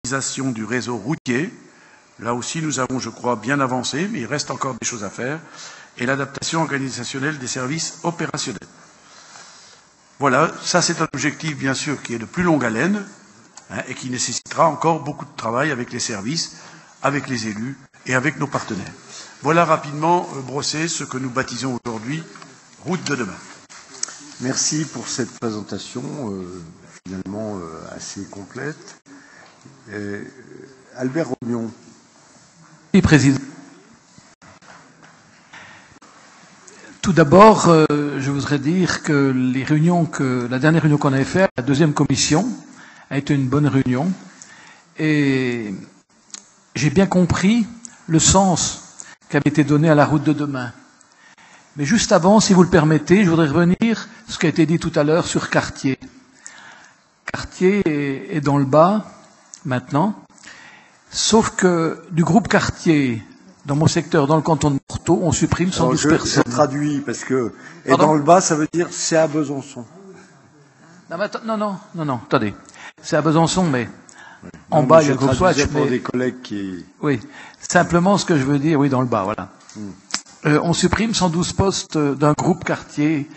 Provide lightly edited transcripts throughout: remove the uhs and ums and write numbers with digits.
modernisation du réseau routier. Là aussi, nous avons, je crois, bien avancé, mais il reste encore des choses à faire. Et l'adaptation organisationnelle des services opérationnels. Voilà, ça c'est un objectif, bien sûr, qui est de plus longue haleine, et qui nécessitera encore beaucoup de travail avec les services, avec les élus et avec nos partenaires. Voilà rapidement brossé ce que nous baptisons aujourd'hui Route de demain. Merci pour cette présentation, finalement assez complète. Albert Rognon. Oui, Président. Tout d'abord, je voudrais dire que la dernière réunion qu'on avait faite, la deuxième commission, a été une bonne réunion. Et j'ai bien compris le sens qui avait été donné à la route de demain. Mais juste avant, si vous le permettez, je voudrais revenir sur ce qui a été dit tout à l'heure sur Cartier. Cartier est dans le bas, maintenant. Sauf que du groupe Cartier, dans mon secteur, dans le canton de Morteau, on supprime 112 personnes. Je traduis, parce que... Et dans le bas, ça veut dire c'est à Besançon. Non, attendez. C'est à Besançon, mais en bas, il y a le groupe Swatch. Pour des collègues qui... Oui, simplement ce que je veux dire, oui, dans le bas, voilà. On supprime 112 postes d'un groupe Cartier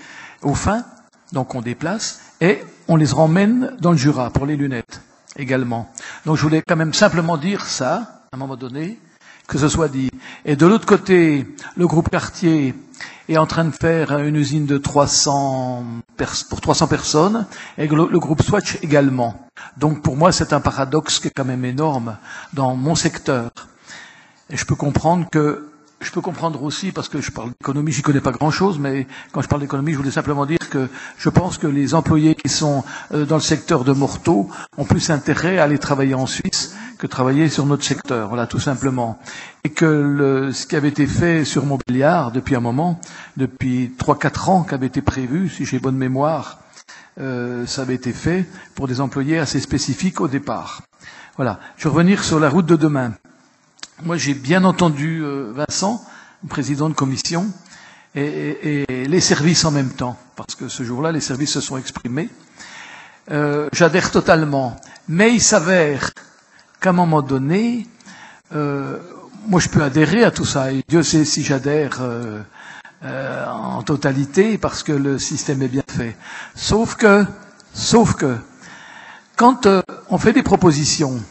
au fin, donc on déplace, et on les ramène dans le Jura pour les lunettes également. Donc je voulais quand même simplement dire ça, à un moment donné, que ce soit dit. Et de l'autre côté, le groupe Cartier est en train de faire une usine de 300 pour 300 personnes, et le groupe Swatch également. Donc pour moi, c'est un paradoxe qui est quand même énorme dans mon secteur. Et je peux comprendre aussi, parce que je parle d'économie, j'y connais pas grand-chose, mais quand je parle d'économie, je voulais simplement dire que je pense que les employés qui sont dans le secteur de Morteau ont plus intérêt à aller travailler en Suisse que travailler sur notre secteur, voilà, tout simplement. Et que ce qui avait été fait sur Montbéliard depuis un moment, depuis 3-4 ans, qui avait été prévu, si j'ai bonne mémoire, ça avait été fait pour des employés assez spécifiques au départ. Voilà. Je vais revenir sur la route de demain. Moi, j'ai bien entendu Vincent, président de commission, et les services en même temps, parce que ce jour-là, les services se sont exprimés. J'adhère totalement. Mais il s'avère qu'à un moment donné, moi, je peux adhérer à tout ça, et Dieu sait si j'adhère en totalité, parce que le système est bien fait. Sauf que, quand on fait des propositions,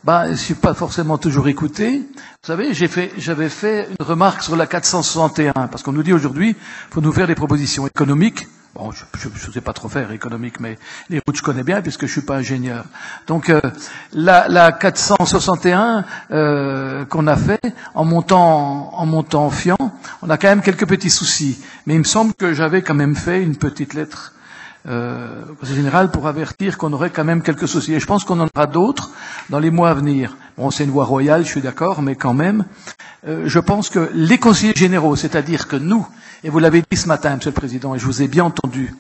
je suis pas forcément toujours écouté. Vous savez, j'avais fait une remarque sur la 461, parce qu'on nous dit aujourd'hui, faut nous faire des propositions économiques. Bon, je sais pas trop faire économique, mais les routes je connais bien puisque je suis pas ingénieur. Donc la 461 qu'on a fait en montant Fian, on a quand même quelques petits soucis. Mais il me semble que j'avais quand même fait une petite lettre au Conseil général pour avertir qu'on aurait quand même quelques soucis. Et je pense qu'on en aura d'autres dans les mois à venir. Bon, c'est une voie royale, je suis d'accord, mais quand même, je pense que les conseillers généraux, c'est-à-dire que nous, et vous l'avez dit ce matin, Monsieur le Président, et je vous ai bien entendu,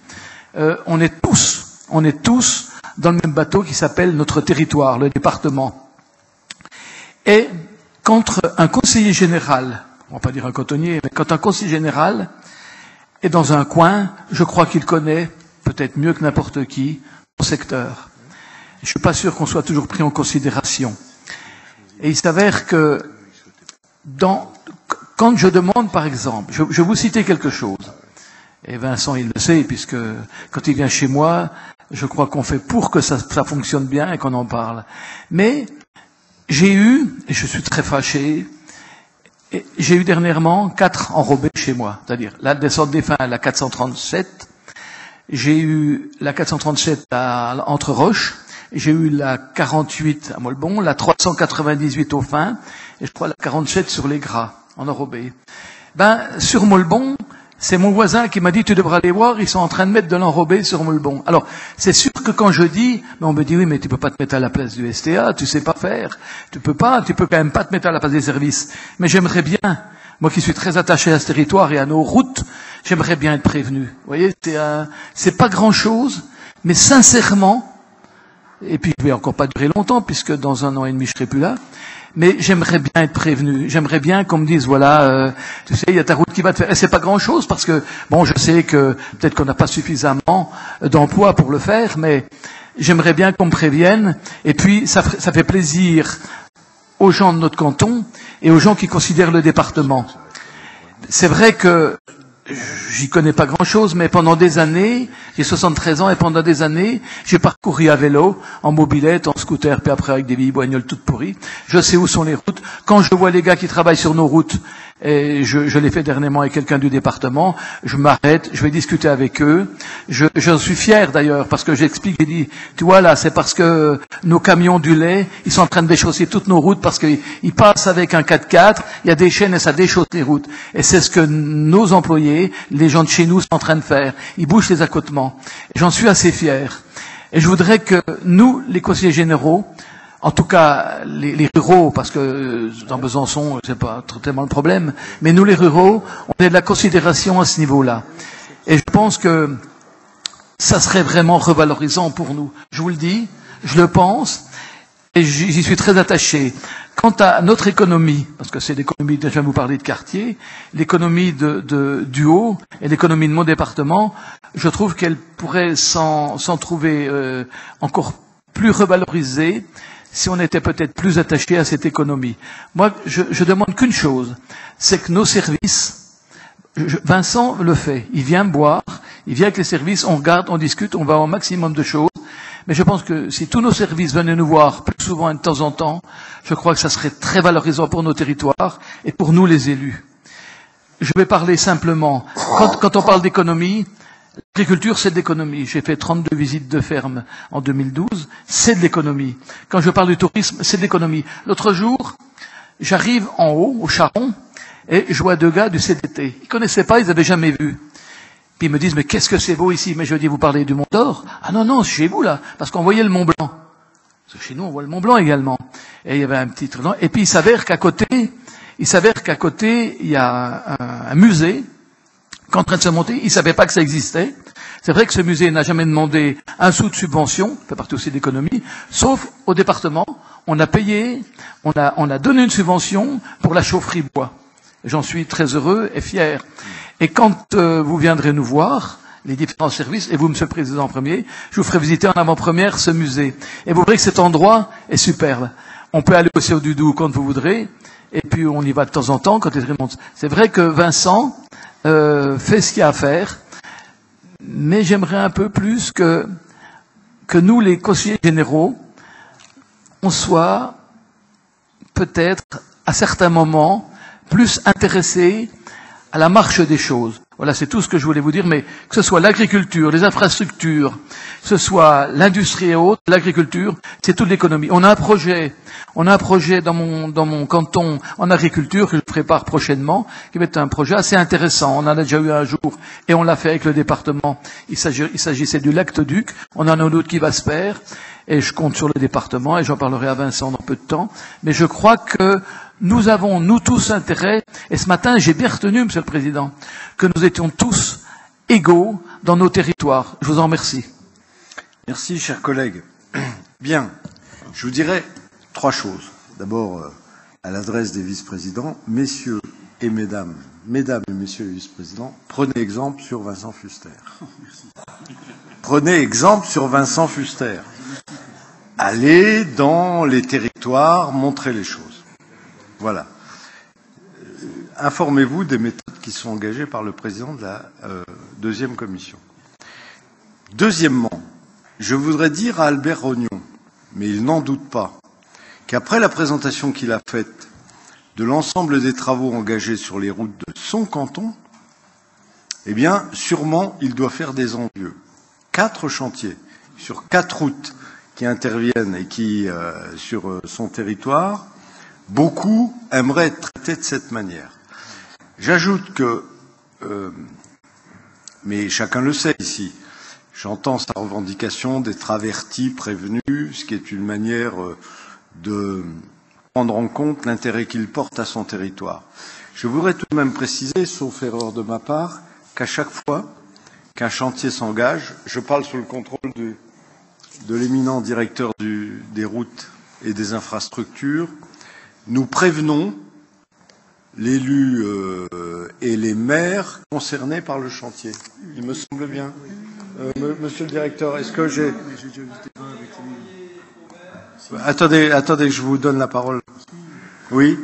on est tous dans le même bateau qui s'appelle notre territoire, le département. Et quand un conseiller général, on va pas dire un cantonnier, mais quand un conseiller général est dans un coin, je crois qu'il connaît peut-être mieux que n'importe qui son secteur. Je suis pas sûr qu'on soit toujours pris en considération. Et il s'avère que quand je demande, par exemple, je vais vous citer quelque chose. Et Vincent, il le sait, puisque quand il vient chez moi, je crois qu'on fait pour que ça fonctionne bien et qu'on en parle. Mais j'ai eu, et je suis très fâché, j'ai eu dernièrement 4 enrobés chez moi. C'est-à-dire la descente des fins, la 437, j'ai eu la 437 entre Roches, j'ai eu la 48 à Molbon, la 398 au fin, et je crois la 47 sur les Gras, en enrobé. Sur Molbon, c'est mon voisin qui m'a dit, tu devras aller voir, ils sont en train de mettre de l'enrobé sur Molbon. Alors, c'est sûr que quand je dis, on me dit, oui, mais tu peux pas te mettre à la place du STA, tu sais pas faire, tu peux quand même pas te mettre à la place des services. Mais j'aimerais bien, moi qui suis très attaché à ce territoire et à nos routes, j'aimerais bien être prévenu. Vous voyez, c'est pas grand chose, mais sincèrement, et puis je vais encore pas durer longtemps, puisque dans 1 an et demi je serai plus là, mais j'aimerais bien être prévenu. J'aimerais bien qu'on me dise, voilà, tu sais, il y a ta route qui va te faire. Et c'est pas grand-chose, parce que, bon, je sais que peut-être qu'on n'a pas suffisamment d'emplois pour le faire, mais j'aimerais bien qu'on me prévienne. Et puis, ça fait plaisir aux gens de notre canton et aux gens qui considèrent le département. C'est vrai que j'y connais pas grand-chose, mais pendant des années, j'ai 73 ans et pendant des années, j'ai parcouru à vélo, en mobilette, en scooter, puis après avec des vieilles boignoles toutes pourries. Je sais où sont les routes. Quand je vois les gars qui travaillent sur nos routes, et je l'ai fait dernièrement avec quelqu'un du département, je m'arrête, je vais discuter avec eux. Je suis fier d'ailleurs, parce que j'explique, j'ai dit, tu vois là, c'est parce que nos camions du lait, ils sont en train de déchausser toutes nos routes, parce qu'ils passent avec un 4x4, il y a des chaînes et ça déchausse les routes. Et c'est ce que nos employés, les gens de chez nous, sont en train de faire. Ils bougent les accotements. Et j'en suis assez fier. Et je voudrais que nous, les conseillers généraux, en tout cas, les ruraux, parce que dans Besançon, c'est pas tellement le problème, mais nous, les ruraux, on ait de la considération à ce niveau-là. Et je pense que ça serait vraiment revalorisant pour nous. Je vous le dis, je le pense, et j'y suis très attaché. Quant à notre économie, parce que c'est l'économie, je vais vous parler de quartier, l'économie du Haut et l'économie de mon département, je trouve qu'elle pourrait s'en trouver encore plus revalorisée si on était peut-être plus attaché à cette économie. Moi, je demande qu'une chose, c'est que nos services, Vincent le fait, il vient boire, il vient avec les services, on regarde, on discute, on va au maximum de choses, mais je pense que si tous nos services venaient nous voir plus souvent et de temps en temps, je crois que ça serait très valorisant pour nos territoires et pour nous les élus. Je vais parler simplement, quand on parle d'économie, l'agriculture, c'est de l'économie. J'ai fait 32 visites de ferme en 2012. C'est de l'économie. Quand je parle du tourisme, c'est de l'économie. L'autre jour, j'arrive en haut, au Charron, et je vois deux gars du CDT. Ils connaissaient pas, ils avaient jamais vu. Puis ils me disent, mais qu'est-ce que c'est beau ici? Mais je dis, vous parlez du Mont d'Or? Ah non, non, c'est chez vous, là. Parce qu'on voyait le Mont Blanc. Parce que chez nous, on voit le Mont Blanc également. Et il y avait un petit truc. Et puis il s'avère qu'à côté, il y a un musée, qu'en train de se monter, ils ne savaient pas que ça existait. C'est vrai que ce musée n'a jamais demandé un sou de subvention, ça fait partie aussi de l'économie, sauf au département, on a payé, on a donné une subvention pour la chaufferie bois. J'en suis très heureux et fier. Et quand vous viendrez nous voir, les différents services, et vous, Monsieur le Président en premier, je vous ferai visiter en avant-première ce musée. Et vous verrez que cet endroit est superbe. On peut aller aussi au Doudou quand vous voudrez, et puis on y va de temps en temps quand les remontent. C'est vrai que Vincent fait ce qu'il y a à faire, mais j'aimerais un peu plus que nous, les conseillers généraux, on soit peut-être à certains moments plus intéressés à la marche des choses. Voilà, c'est tout ce que je voulais vous dire, mais que ce soit l'agriculture, les infrastructures, que ce soit l'industrie et autres, l'agriculture, c'est toute l'économie. On a un projet dans mon canton en agriculture que je prépare prochainement, qui va être un projet assez intéressant. On en a déjà eu un jour et on l'a fait avec le département. Il s'agissait du lac Duc. On en a un autre qui va se faire et je compte sur le département et j'en parlerai à Vincent dans peu de temps. Mais je crois que nous avons, nous tous, intérêt, et ce matin, j'ai bien retenu, Monsieur le Président, que nous étions tous égaux dans nos territoires. Je vous en remercie. Merci, chers collègues. Bien, je vous dirais 3 choses. D'abord, à l'adresse des vice-présidents, messieurs et mesdames et messieurs les vice-présidents, prenez exemple sur Vincent Fuster. Prenez exemple sur Vincent Fuster. Allez dans les territoires, montrez les choses. Voilà. Informez-vous des méthodes qui sont engagées par le président de la deuxième commission. Deuxièmement, je voudrais dire à Albert Rognon, mais il n'en doute pas, qu'après la présentation qu'il a faite de l'ensemble des travaux engagés sur les routes de son canton, eh bien, sûrement, il doit faire des envieux. 4 chantiers sur 4 routes qui interviennent et qui, sur son territoire, beaucoup aimeraient être traités de cette manière. J'ajoute que, mais chacun le sait ici, j'entends sa revendication d'être averti, prévenu, ce qui est une manière de prendre en compte l'intérêt qu'il porte à son territoire. Je voudrais tout de même préciser, sauf erreur de ma part, qu'à chaque fois qu'un chantier s'engage, je parle sous le contrôle de l'éminent directeur des routes et des infrastructures, nous prévenons l'élu et les maires concernés par le chantier. Il me semble bien. Monsieur le directeur, est-ce que j'ai... Attendez, je vous donne la parole. Oui.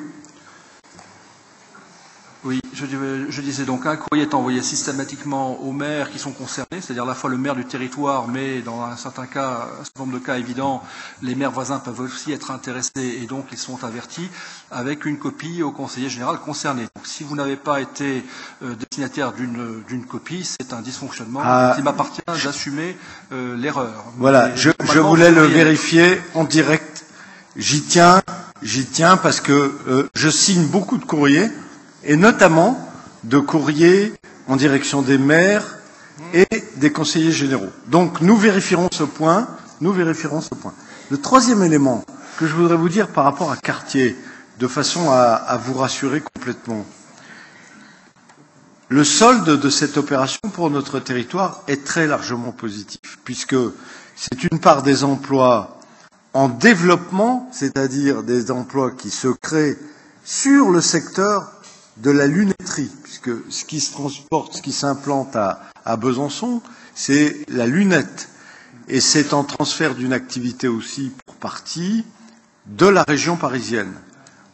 Oui, je disais donc un courrier est envoyé systématiquement aux maires qui sont concernés, c'est-à-dire à la fois le maire du territoire, mais dans un certain nombre de cas évidents, les maires voisins peuvent aussi être intéressés et donc ils sont avertis, avec une copie au conseiller général concerné. Donc si vous n'avez pas été destinataire d'une copie, c'est un dysfonctionnement qui m'appartient d'assumer l'erreur. Voilà, je voulais le vérifier en direct. J'y tiens parce que je signe beaucoup de courriers, et notamment de courriers en direction des maires et des conseillers généraux. Donc nous vérifierons ce point. Le troisième élément que je voudrais vous dire par rapport à Cartier, de façon à vous rassurer complètement. Le solde de cette opération pour notre territoire est très largement positif, puisque c'est une part des emplois en développement, c'est-à-dire des emplois qui se créent sur le secteur de la lunetterie, puisque ce qui se transporte, ce qui s'implante à Besançon, c'est la lunette. Et c'est en transfert d'une activité aussi pour partie de la région parisienne.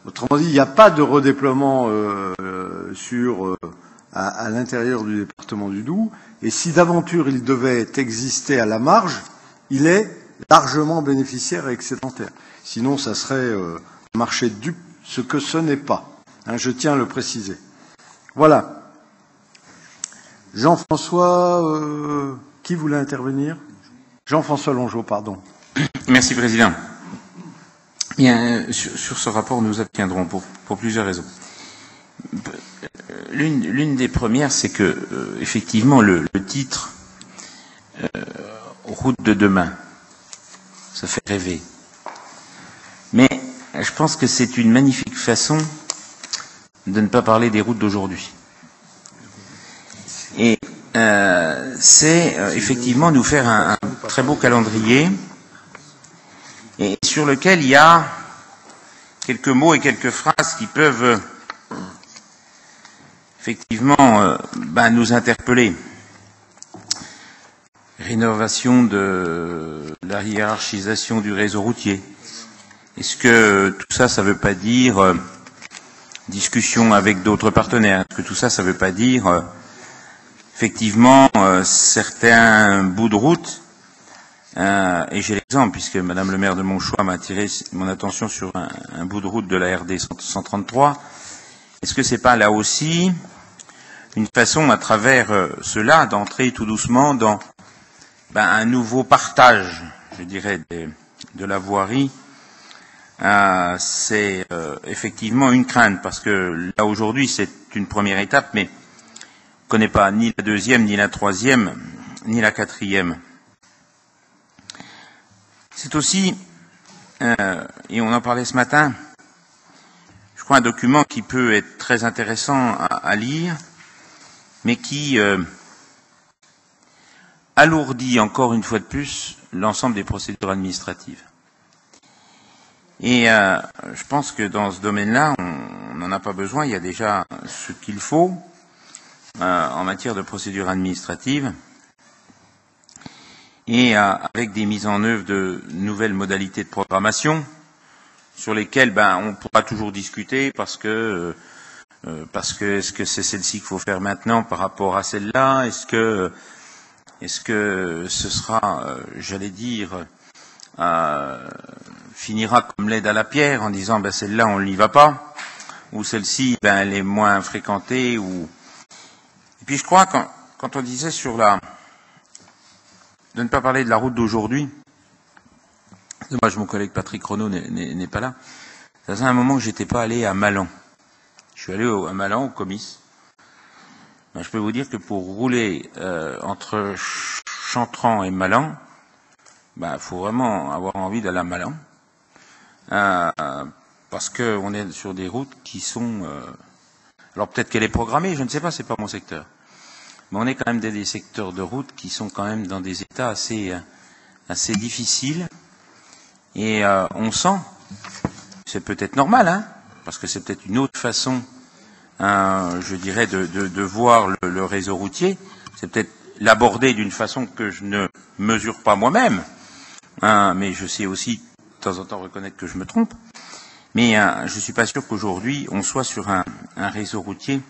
Autrement dit, il n'y a pas de redéploiement à l'intérieur du département du Doubs. Et si d'aventure il devait exister à la marge, il est largement bénéficiaire et excédentaire. Sinon, ça serait un marché de dupes, ce que ce n'est pas. Je tiens à le préciser. Voilà. Jean-François, qui voulait intervenir? Jean-François Longeau, pardon. Merci, Président. Bien, sur ce rapport, nous abstiendrons pour plusieurs raisons. L'une des premières, c'est que, effectivement, le titre Route de demain, ça fait rêver. Mais je pense que c'est une magnifique façon de ne pas parler des routes d'aujourd'hui. Et c'est effectivement nous faire un très beau calendrier et sur lequel il y a quelques mots et quelques phrases qui peuvent effectivement nous interpeller. Rénovation de la hiérarchisation du réseau routier. Est-ce que tout ça, ça veut pas dire discussion avec d'autres partenaires? Est-ce que tout ça, ça veut pas dire effectivement certains bouts de route, et j'ai l'exemple, puisque Madame le maire de Montchoix m'a attiré mon attention sur un bout de route de la RD 133. Est-ce que c'est pas là aussi une façon, à travers cela, d'entrer tout doucement dans un nouveau partage, je dirais, de la voirie? C'est effectivement une crainte, parce que là aujourd'hui c'est une première étape, mais on ne connaît pas ni la deuxième, ni la troisième, ni la quatrième. C'est aussi, et on en parlait ce matin, je crois un document qui peut être très intéressant à lire, mais qui alourdit encore une fois de plus l'ensemble des procédures administratives. Et je pense que dans ce domaine-là, on n'en a pas besoin. Il y a déjà ce qu'il faut en matière de procédures administratives et avec des mises en œuvre de nouvelles modalités de programmation sur lesquelles on pourra toujours discuter parce que est-ce que c'est celle-ci qu'il faut faire maintenant par rapport à celle-là? Est-ce que ce sera, j'allais dire, finira comme l'aide à la pierre en disant celle-là on n'y va pas, ou celle-ci elle est moins fréquentée, ou et puis je crois quand on disait sur de ne pas parler de la route d'aujourd'hui, dommage mon collègue Patrick Renaud n'est pas là, ça faisait un moment que j'étais pas allé à Malan. Je suis allé à Malan au comice. Je peux vous dire que pour rouler entre Chantran et Malan, faut vraiment avoir envie d'aller à Malan, parce que on est sur des routes qui sont, alors peut-être qu'elle est programmée, je ne sais pas, c'est pas mon secteur, mais on est quand même dans des secteurs de route qui sont quand même dans des états assez difficiles, et on sent, c'est peut-être normal, parce que c'est peut-être une autre façon, je dirais, de voir le réseau routier, c'est peut-être l'aborder d'une façon que je ne mesure pas moi-même. Mais je sais aussi temps en temps reconnaître que je me trompe, mais je suis pas sûr qu'aujourd'hui on soit sur un réseau routier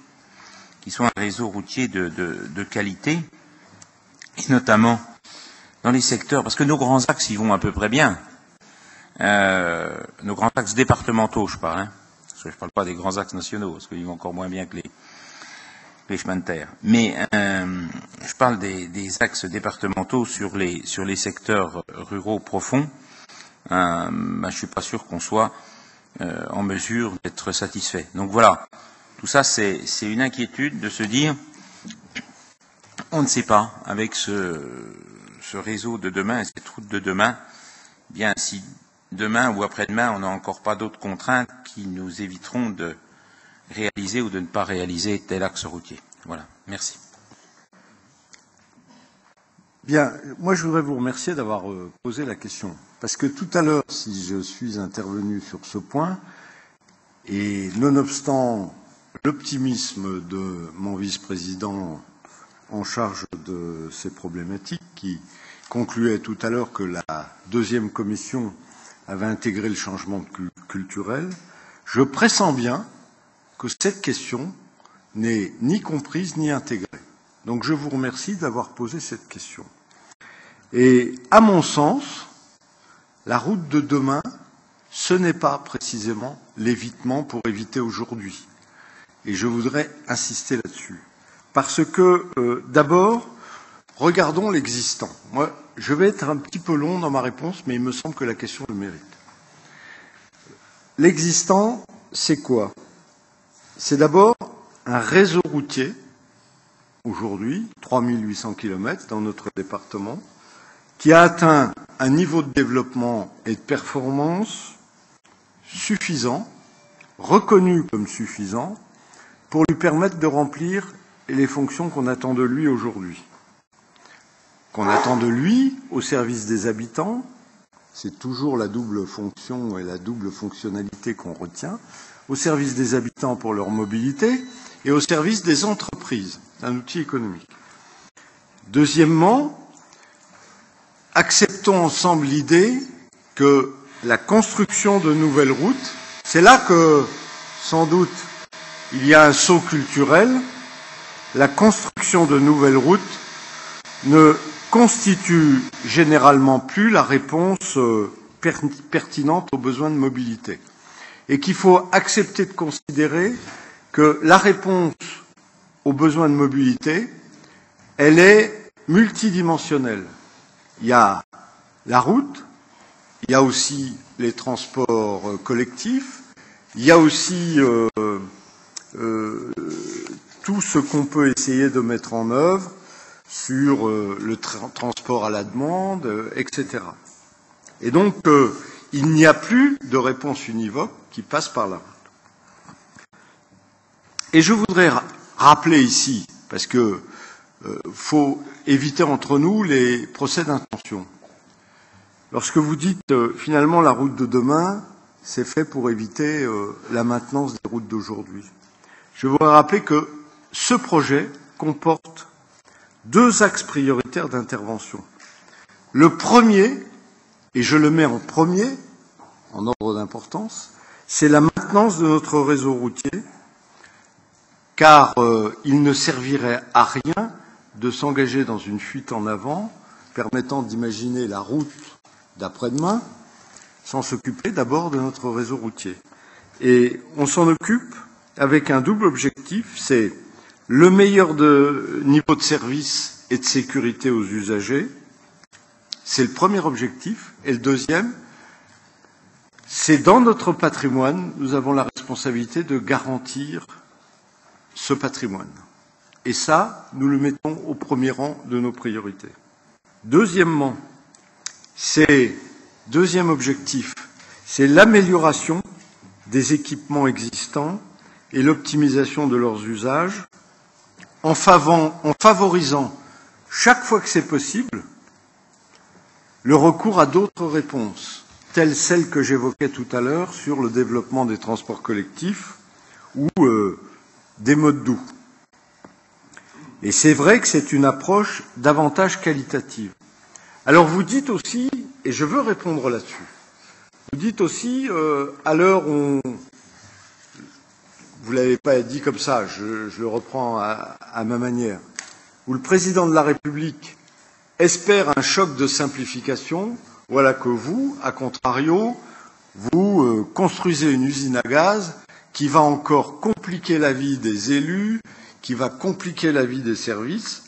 qui soit un réseau routier de qualité, et notamment dans les secteurs, parce que nos grands axes y vont à peu près bien, nos grands axes départementaux, je parle, parce que je parle pas des grands axes nationaux, parce qu'ils vont encore moins bien que les chemins de terre. Mais je parle des axes départementaux sur les secteurs ruraux profonds. Je suis pas sûr qu'on soit en mesure d'être satisfait. Donc voilà, tout ça c'est une inquiétude de se dire, on ne sait pas avec ce réseau de demain et cette route de demain, bien si demain ou après-demain on n'a encore pas d'autres contraintes qui nous éviteront de réaliser ou de ne pas réaliser tel axe routier. Voilà, merci. Bien, moi je voudrais vous remercier d'avoir posé la question. Parce que tout à l'heure, si je suis intervenu sur ce point, et nonobstant l'optimisme de mon vice-président en charge de ces problématiques, qui concluait tout à l'heure que la deuxième commission avait intégré le changement culturel, je pressens bien que cette question n'est ni comprise ni intégrée. Donc je vous remercie d'avoir posé cette question. Et à mon sens, la route de demain, ce n'est pas précisément l'évitement pour éviter aujourd'hui. Et je voudrais insister là-dessus. Parce que, d'abord, regardons l'existant. Moi, je vais être un petit peu long dans ma réponse, mais il me semble que la question le mérite. L'existant, c'est quoi? C'est d'abord un réseau routier, aujourd'hui, 3800 km dans notre département, qui a atteint un niveau de développement et de performance suffisant, reconnu comme suffisant, pour lui permettre de remplir les fonctions qu'on attend de lui aujourd'hui. Qu'on attend de lui au service des habitants, c'est toujours la double fonction et la double fonctionnalité qu'on retient, au service des habitants pour leur mobilité et au service des entreprises. C'est un outil économique. Deuxièmement, acceptons ensemble l'idée que la construction de nouvelles routes, c'est là que, sans doute, il y a un saut culturel. La construction de nouvelles routes ne constitue généralement plus la réponse pertinente aux besoins de mobilité. Et qu'il faut accepter de considérer que la réponse aux besoins de mobilité, elle est multidimensionnelle. Il y a la route, il y a aussi les transports collectifs, il y a aussi tout ce qu'on peut essayer de mettre en œuvre sur le transport à la demande, etc. Et donc, il n'y a plus de réponse univoque qui passe par la route. Et je voudrais rappeler ici, parce que faut éviter entre nous les procès d'intention. Lorsque vous dites finalement la route de demain, c'est fait pour éviter la maintenance des routes d'aujourd'hui. Je voudrais rappeler que ce projet comporte 2 axes prioritaires d'intervention. Le premier, et je le mets en premier, en ordre d'importance, c'est la maintenance de notre réseau routier, car il ne servirait à rien de s'engager dans une fuite en avant permettant d'imaginer la route d'après-demain sans s'occuper d'abord de notre réseau routier. Et on s'en occupe avec un double objectif, c'est le meilleur niveau de service et de sécurité aux usagers. C'est le premier objectif. Et le deuxième, c'est dans notre patrimoine, nous avons la responsabilité de garantir ce patrimoine. Et ça, nous le mettons au premier rang de nos priorités. Deuxièmement, deuxième objectif, c'est l'amélioration des équipements existants et l'optimisation de leurs usages en favorisant, chaque fois que c'est possible, le recours à d'autres réponses, telles celles que j'évoquais tout à l'heure sur le développement des transports collectifs ou des modes doux. Et c'est vrai que c'est une approche davantage qualitative. Alors vous dites aussi, et je veux répondre là-dessus, Vous dites aussi, à l'heure où vous ne l'avez pas dit comme ça, je le reprends à ma manière, où le président de la République espère un choc de simplification, voilà que vous, à contrario, vous construisez une usine à gaz qui va encore compliquer la vie des élus, qui va compliquer la vie des services.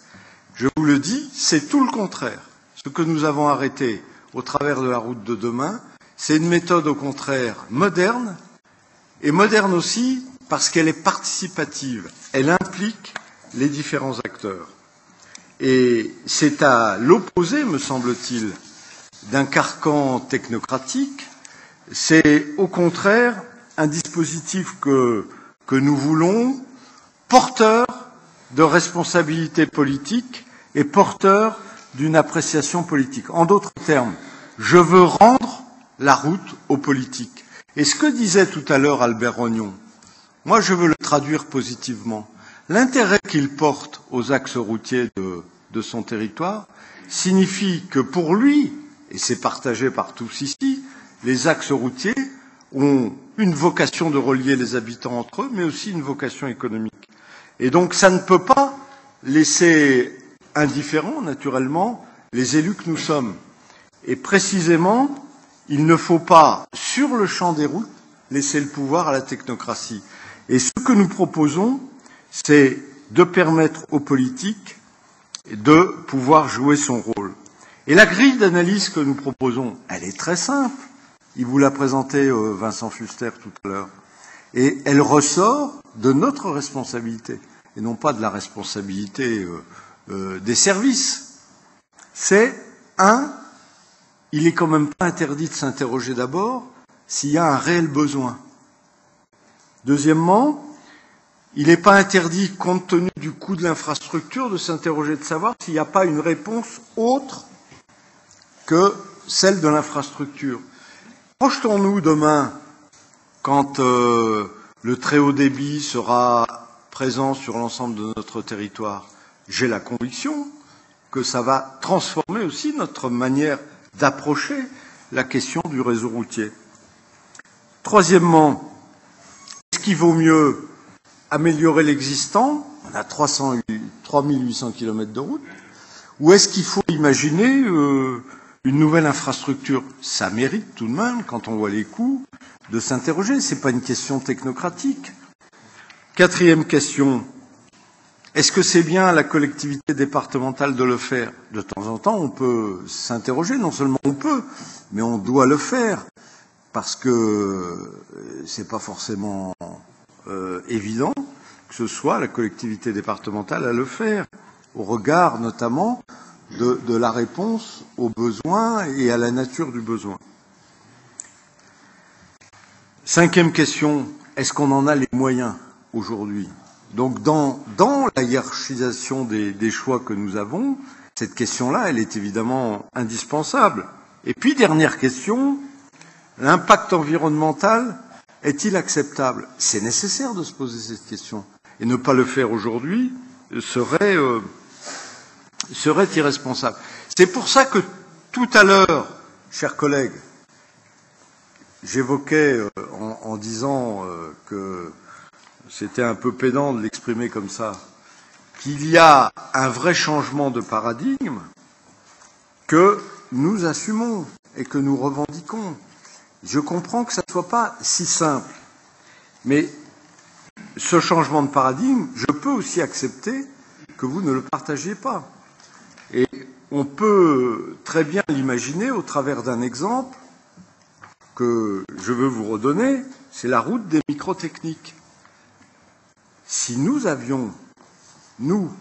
Je vous le dis, c'est tout le contraire. Ce que nous avons arrêté au travers de la route de demain, c'est une méthode au contraire moderne, et moderne aussi parce qu'elle est participative. Elle implique les différents acteurs. Et c'est à l'opposé, me semble-t-il, d'un carcan technocratique. C'est au contraire un dispositif que nous voulons porteur de responsabilité politique et porteur d'une appréciation politique. En d'autres termes, je veux rendre la route aux politiques. Et ce que disait tout à l'heure Albert Rognon, moi je veux le traduire positivement. L'intérêt qu'il porte aux axes routiers de son territoire signifie que pour lui, et c'est partagé par tous ici, les axes routiers ont une vocation de relier les habitants entre eux, mais aussi une vocation économique. Et donc ça ne peut pas laisser indifférents, naturellement, les élus que nous sommes. Et précisément, il ne faut pas, sur le champ des routes, laisser le pouvoir à la technocratie. Et ce que nous proposons, c'est de permettre aux politiques de pouvoir jouer son rôle. Et la grille d'analyse que nous proposons, elle est très simple. Il vous l'a présenté Vincent Fuster tout à l'heure. Et elle ressort de notre responsabilité, et non pas de la responsabilité des services. C'est, il est quand même pas interdit de s'interroger d'abord s'il y a un réel besoin. Deuxièmement, il n'est pas interdit, compte tenu du coût de l'infrastructure, de s'interroger de savoir s'il n'y a pas une réponse autre que celle de l'infrastructure. Projetons-nous demain, quand le très haut débit sera présent sur l'ensemble de notre territoire. J'ai la conviction que ça va transformer aussi notre manière d'approcher la question du réseau routier. Troisièmement, est-ce qu'il vaut mieux améliorer l'existant? On a 3800 km de route. Ou est-ce qu'il faut imaginer une nouvelle infrastructure? Ça mérite tout de même, quand on voit les coûts, de s'interroger. Ce n'est pas une question technocratique. Quatrième question. Est-ce que c'est bien à la collectivité départementale de le faire? De temps en temps, on peut s'interroger. Non seulement on peut, mais on doit le faire. Parce que c'est pas forcément évident que ce soit la collectivité départementale à le faire, au regard notamment de la réponse aux besoins et à la nature du besoin. Cinquième question, est-ce qu'on en a les moyens aujourd'hui? Donc dans la hiérarchisation des choix que nous avons, cette question-là, elle est évidemment indispensable. Et puis, dernière question, l'impact environnemental est-il acceptable? C'est nécessaire de se poser cette question. Et ne pas le faire aujourd'hui serait irresponsable. C'est pour ça que tout à l'heure, chers collègues, j'évoquais en disant que c'était un peu pédant de l'exprimer comme ça, qu'il y a un vrai changement de paradigme que nous assumons et que nous revendiquons. Je comprends que ça ne soit pas si simple, mais ce changement de paradigme, je peux aussi accepter que vous ne le partagiez pas. Et on peut très bien l'imaginer au travers d'un exemple que je veux vous redonner, c'est la route des microtechniques. Si nous avions, nous,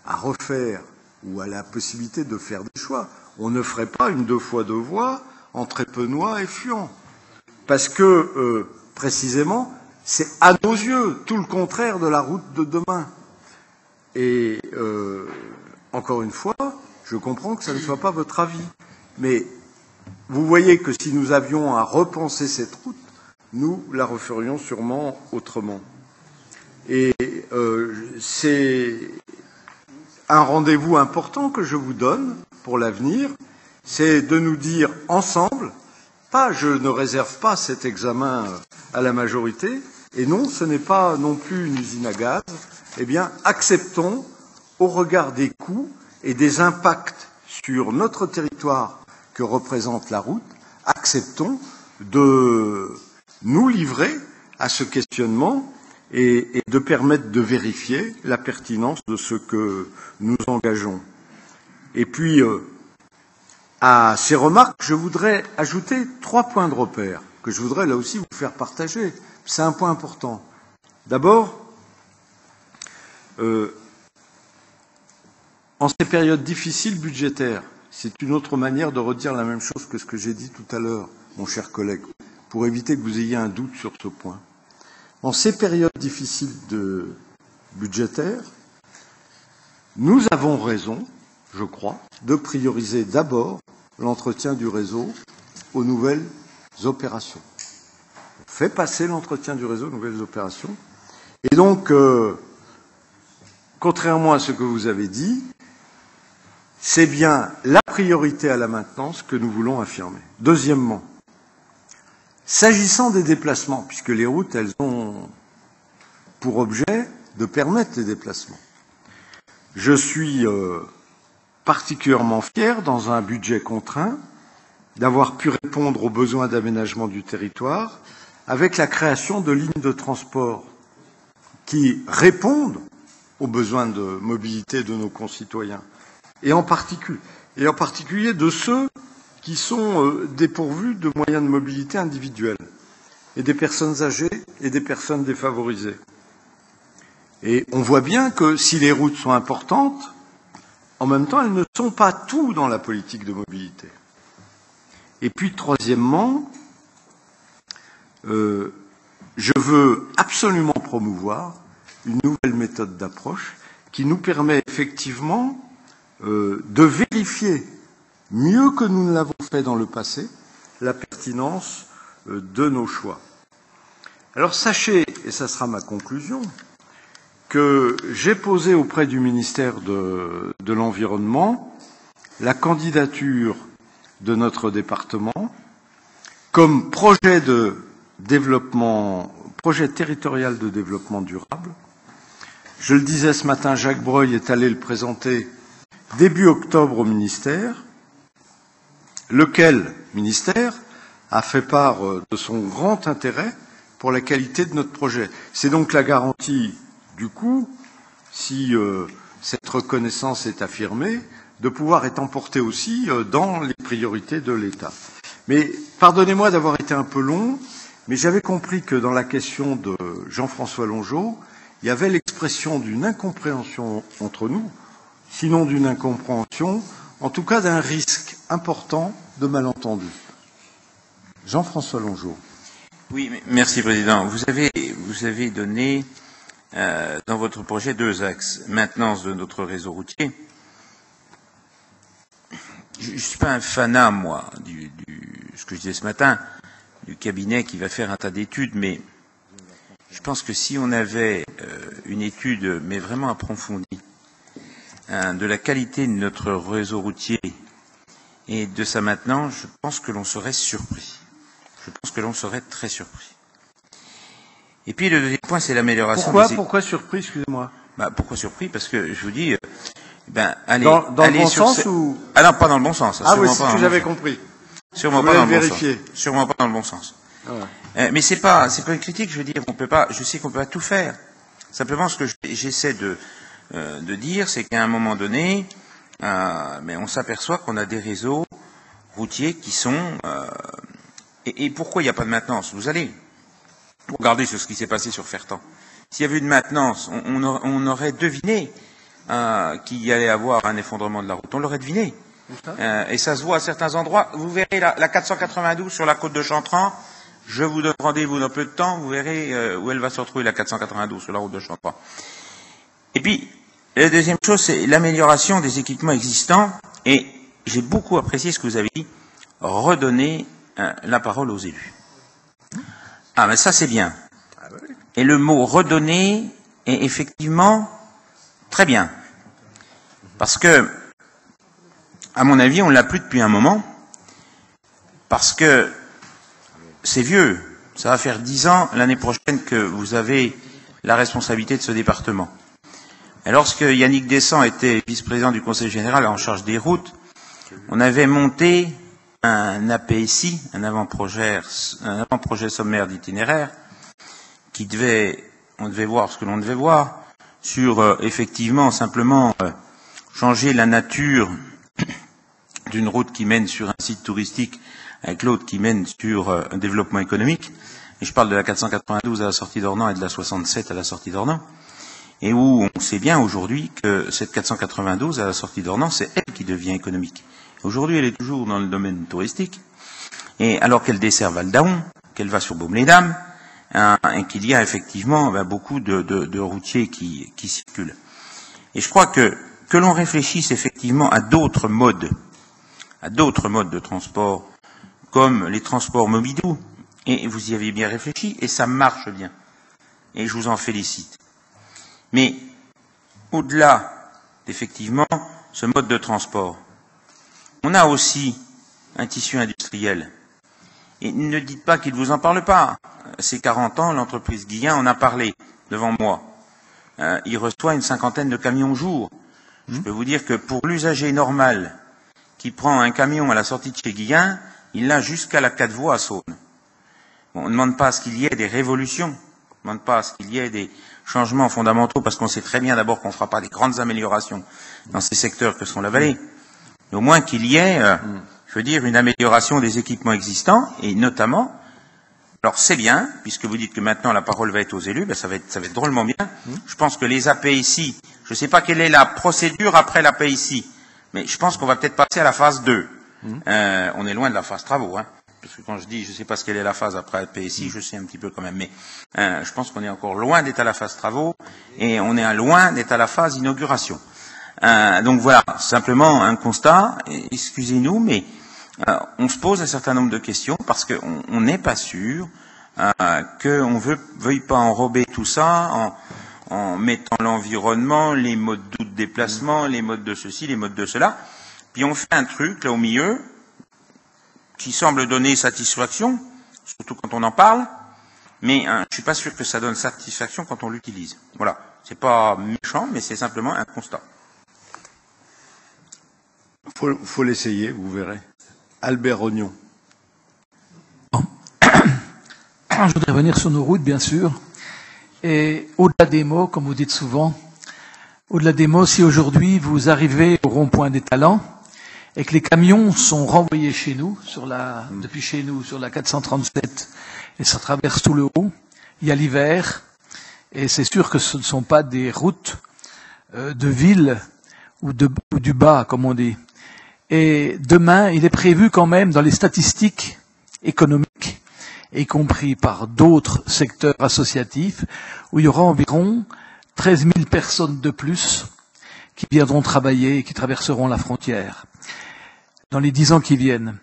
à refaire ou à la possibilité de faire des choix, on ne ferait pas une 2 fois 2 voies entre Épenois et Fuan. Parce que, précisément, c'est à nos yeux tout le contraire de la route de demain. Et, encore une fois, je comprends que ça ne soit pas votre avis. Mais vous voyez que si nous avions à repenser cette route, nous la referions sûrement autrement. Et c'est un rendez-vous important que je vous donne pour l'avenir, c'est de nous dire ensemble, je ne réserve pas cet examen à la majorité. Et non, ce n'est pas non plus une usine à gaz. Eh bien, acceptons, au regard des coûts et des impacts sur notre territoire que représente la route, acceptons de nous livrer à ce questionnement et de permettre de vérifier la pertinence de ce que nous engageons. Et puis, à ces remarques, je voudrais ajouter 3 points de repère que je voudrais là aussi vous faire partager. C'est un point important. D'abord, en ces périodes difficiles budgétaires, c'est une autre manière de redire la même chose que ce que j'ai dit tout à l'heure, mon cher collègue, pour éviter que vous ayez un doute sur ce point. En ces périodes difficiles budgétaires, nous avons raison, je crois, de prioriser d'abord l'entretien du réseau aux nouvelles opérations. On fait passer l'entretien du réseau aux nouvelles opérations. Et donc, contrairement à ce que vous avez dit, c'est bien la priorité à la maintenance que nous voulons affirmer. Deuxièmement, s'agissant des déplacements, puisque les routes, elles ont pour objet de permettre les déplacements, je suis particulièrement fier, dans un budget contraint, d'avoir pu répondre aux besoins d'aménagement du territoire avec la création de lignes de transport qui répondent aux besoins de mobilité de nos concitoyens, et en particulier de ceux qui sont dépourvus de moyens de mobilité individuels, et des personnes âgées et des personnes défavorisées. Et on voit bien que si les routes sont importantes, en même temps, elles ne sont pas tout dans la politique de mobilité. Et puis, troisièmement, je veux absolument promouvoir une nouvelle méthode d'approche qui nous permet effectivement de vérifier, mieux que nous ne l'avons fait dans le passé, la pertinence de nos choix. Alors sachez, et ça sera ma conclusion, que j'ai posé auprès du ministère de l'Environnement la candidature de notre département comme projet territorial de développement durable. Je le disais ce matin, Jacques Breuil est allé le présenter début octobre au ministère, lequel ministère a fait part de son grand intérêt pour la qualité de notre projet. C'est donc la garantie, du coup, si cette reconnaissance est affirmée, de pouvoir être emporté aussi dans les priorités de l'État. Mais pardonnez-moi d'avoir été un peu long, mais j'avais compris que dans la question de Jean-François Longeot, il y avait l'expression d'une incompréhension entre nous, sinon d'une incompréhension, en tout cas d'un risque important de malentendu. Jean-François Longeot. Oui, merci Président. Vous avez donné dans votre projet 2 axes. Maintenance de notre réseau routier. Je ne suis pas un fanat, moi, ce que je disais ce matin, du cabinet qui va faire un tas d'études, mais je pense que si on avait une étude, mais vraiment approfondie, de la qualité de notre réseau routier et de sa maintenance, je pense que l'on serait surpris. Je pense que l'on serait très surpris. Et puis le deuxième point, c'est l'amélioration. Pourquoi surpris, excusez-moi? Pourquoi surpris? Parce que je vous dis, allez, dans le bon sens ou? Ah non, pas dans le bon sens. Ah oui, c'est ce que j'avais compris. Sûrement pas dans le bon sens. Sûrement pas dans le bon sens. Ouais. Mais c'est pas une critique. Je veux dire, on peut pas. Je sais qu'on peut pas tout faire. Simplement, ce que j'essaie de dire, c'est qu'à un moment donné, mais on s'aperçoit qu'on a des réseaux routiers qui sont. Et pourquoi il n'y a pas de maintenance? Vous allez regarder sur ce qui s'est passé sur Fertan. S'il y avait eu de maintenance, on aurait deviné qu'il y allait avoir un effondrement de la route. On l'aurait deviné. Et ça se voit à certains endroits. Vous verrez la 492 sur la côte de Chantran. Je vous donne rendez-vous dans peu de temps. Vous verrez où elle va se retrouver, la 492 sur la route de Chantran. Et puis, la deuxième chose, c'est l'amélioration des équipements existants. Et j'ai beaucoup apprécié ce que vous avez dit, redonner la parole aux élus. Ah, mais ça, c'est bien. Et le mot redonner est effectivement très bien. Parce que, à mon avis, on ne l'a plus depuis un moment. Parce que c'est vieux. Ça va faire 10 ans l'année prochaine que vous avez la responsabilité de ce département. Et lorsque Yannick Descent était vice-président du Conseil général en charge des routes, on avait monté un APSI, un avant-projet sommaire d'itinéraire, on devait voir ce que l'on devait voir, sur effectivement simplement changer la nature d'une route qui mène sur un site touristique avec l'autre qui mène sur un développement économique. Et je parle de la 492 à la sortie d'Ornans et de la 67 à la sortie d'Ornans. Et où on sait bien aujourd'hui que cette 492 à la sortie d'Ornans, c'est elle qui devient économique. Aujourd'hui, elle est toujours dans le domaine touristique, et alors qu'elle dessert Val-d'Aon, qu'elle va sur Baume-les-Dames, et qu'il y a effectivement beaucoup de routiers qui circulent. Et je crois que l'on réfléchisse effectivement à d'autres modes de transport, comme les transports Mobidou, et vous y avez bien réfléchi, et ça marche bien. Et je vous en félicite. Mais, au-delà d'effectivement ce mode de transport, on a aussi un tissu industriel. Et ne dites pas qu'il ne vous en parle pas. Ces 40 ans, l'entreprise Guillain en a parlé devant moi. Il reçoit une 50aine de camions jour. Je peux vous dire que pour l'usager normal qui prend un camion à la sortie de chez Guillain, il l'a jusqu'à la 4 voies à Saône. Bon, on ne demande pas à ce qu'il y ait des révolutions, on ne demande pas à ce qu'il y ait des changements fondamentaux, parce qu'on sait très bien d'abord qu'on ne fera pas des grandes améliorations dans ces secteurs que sont la vallée. Mais au moins qu'il y ait, je veux dire, une amélioration des équipements existants, et notamment, alors c'est bien, puisque vous dites que maintenant la parole va être aux élus, ça va être drôlement bien. Je pense que les APIC, je ne sais pas quelle est la procédure après l'APIC, mais je pense qu'on va peut-être passer à la phase 2. On est loin de la phase travaux, hein, parce que quand je dis je ne sais pas ce qu'elle est la phase après l'APIC, je sais un petit peu quand même, mais je pense qu'on est encore loin d'être à la phase travaux, et on est loin d'être à la phase inauguration. Donc voilà, simplement un constat, excusez-nous, mais on se pose un certain nombre de questions parce qu'on n'est pas sûr qu'on ne veuille pas enrober tout ça en mettant l'environnement, les modes de déplacement, les modes de ceci, les modes de cela, puis on fait un truc là au milieu qui semble donner satisfaction, surtout quand on en parle, mais je ne suis pas sûr que ça donne satisfaction quand on l'utilise. Voilà, c'est pas méchant, mais c'est simplement un constat. Faut l'essayer, vous verrez. Albert Rognon. Je voudrais revenir sur nos routes, bien sûr. Et au-delà des mots, comme vous dites souvent, au-delà des mots, si aujourd'hui vous arrivez au rond-point des Talents et que les camions sont renvoyés chez nous, depuis chez nous, sur la 437, et ça traverse tout le haut, il y a l'hiver, et c'est sûr que ce ne sont pas des routes de ville ou du bas, comme on dit. Et demain, il est prévu quand même dans les statistiques économiques, y compris par d'autres secteurs associatifs, où il y aura environ 13 000 personnes de plus qui viendront travailler et qui traverseront la frontière dans les 10 ans qui viennent.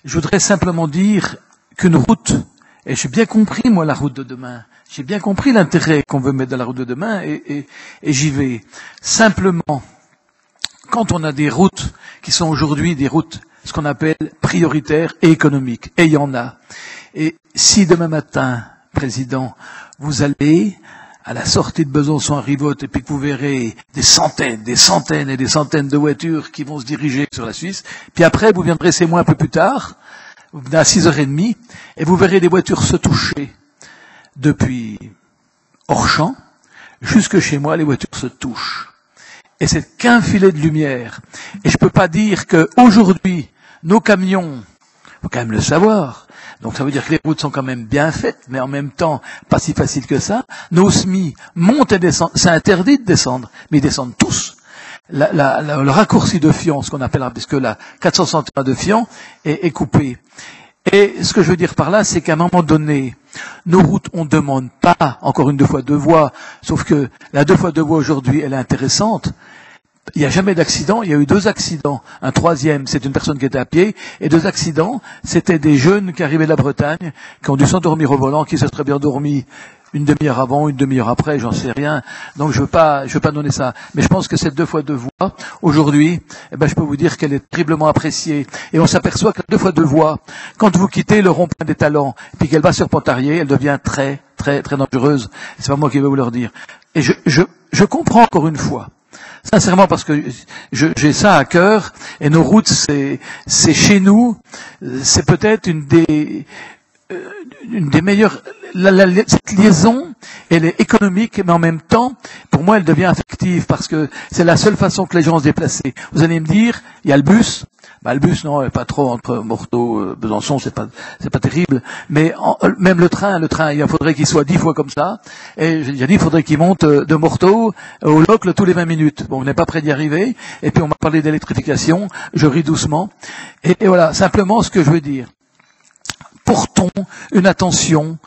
Je voudrais simplement dire qu'une route, et j'ai bien compris, moi, la route de demain, j'ai bien compris l'intérêt qu'on veut mettre dans la route de demain, et j'y vais. Simplement, quand on a des routes qui sont aujourd'hui des routes, ce qu'on appelle prioritaires et économiques, et il y en a. Et si demain matin, Président, vous allez à la sortie de Besançon à Rivotte, et puis que vous verrez des centaines et des centaines de voitures qui vont se diriger sur la Suisse, puis après vous viendrez 6 mois un peu plus tard, vous venez à 6h30, et vous verrez des voitures se toucher depuis Orchamps jusque chez moi, les voitures se touchent. Et c'est qu'un filet de lumière. Et je peux pas dire qu'aujourd'hui, nos camions, faut quand même le savoir, donc ça veut dire que les routes sont quand même bien faites, mais en même temps, pas si facile que ça. Nos SMI montent et descendent, c'est interdit de descendre, mais ils descendent tous. Le raccourci de Fion, ce qu'on appelle, puisque la 461 de Fion est coupée. Et ce que je veux dire par là, c'est qu'à un moment donné, nos routes, on ne demande pas, encore une 2x2 voies, sauf que la 2x2 voies aujourd'hui, elle est intéressante. Il n'y a jamais d'accident, il y a eu 2 accidents. Un 3e, c'est une personne qui était à pied, et 2 accidents, c'était des jeunes qui arrivaient de la Bretagne, qui ont dû s'endormir au volant, qui se seraient bien dormis une demi-heure avant, une demi-heure après, j'en sais rien. Donc je veux pas donner ça. Mais je pense que cette 2 fois 2 voies, aujourd'hui, je peux vous dire qu'elle est terriblement appréciée. Et on s'aperçoit que la 2 fois 2 voies, quand vous quittez le rond-point des Talents, puis qu'elle va sur Pontarlier, elle devient très, très, très dangereuse. C'est pas moi qui vais vous le dire. Et je comprends encore une fois. Sincèrement, parce que j'ai ça à cœur, et nos routes, c'est chez nous, c'est peut-être une des meilleures. Cette liaison, elle est économique, mais en même temps, pour moi, elle devient affective, parce que c'est la seule façon que les gens vont se déplacer. Vous allez me dire, il y a le bus. Le bus, non, pas trop entre Morteau, Besançon, c'est pas terrible. Mais même le train, il faudrait qu'il soit 10 fois comme ça. Et j'ai déjà dit, il faudrait qu'il monte de Morteau au Locle tous les 20 minutes. Bon, on n'est pas près d'y arriver. Et puis on m'a parlé d'électrification. Je ris doucement. Et voilà, simplement ce que je veux dire. Portons une attention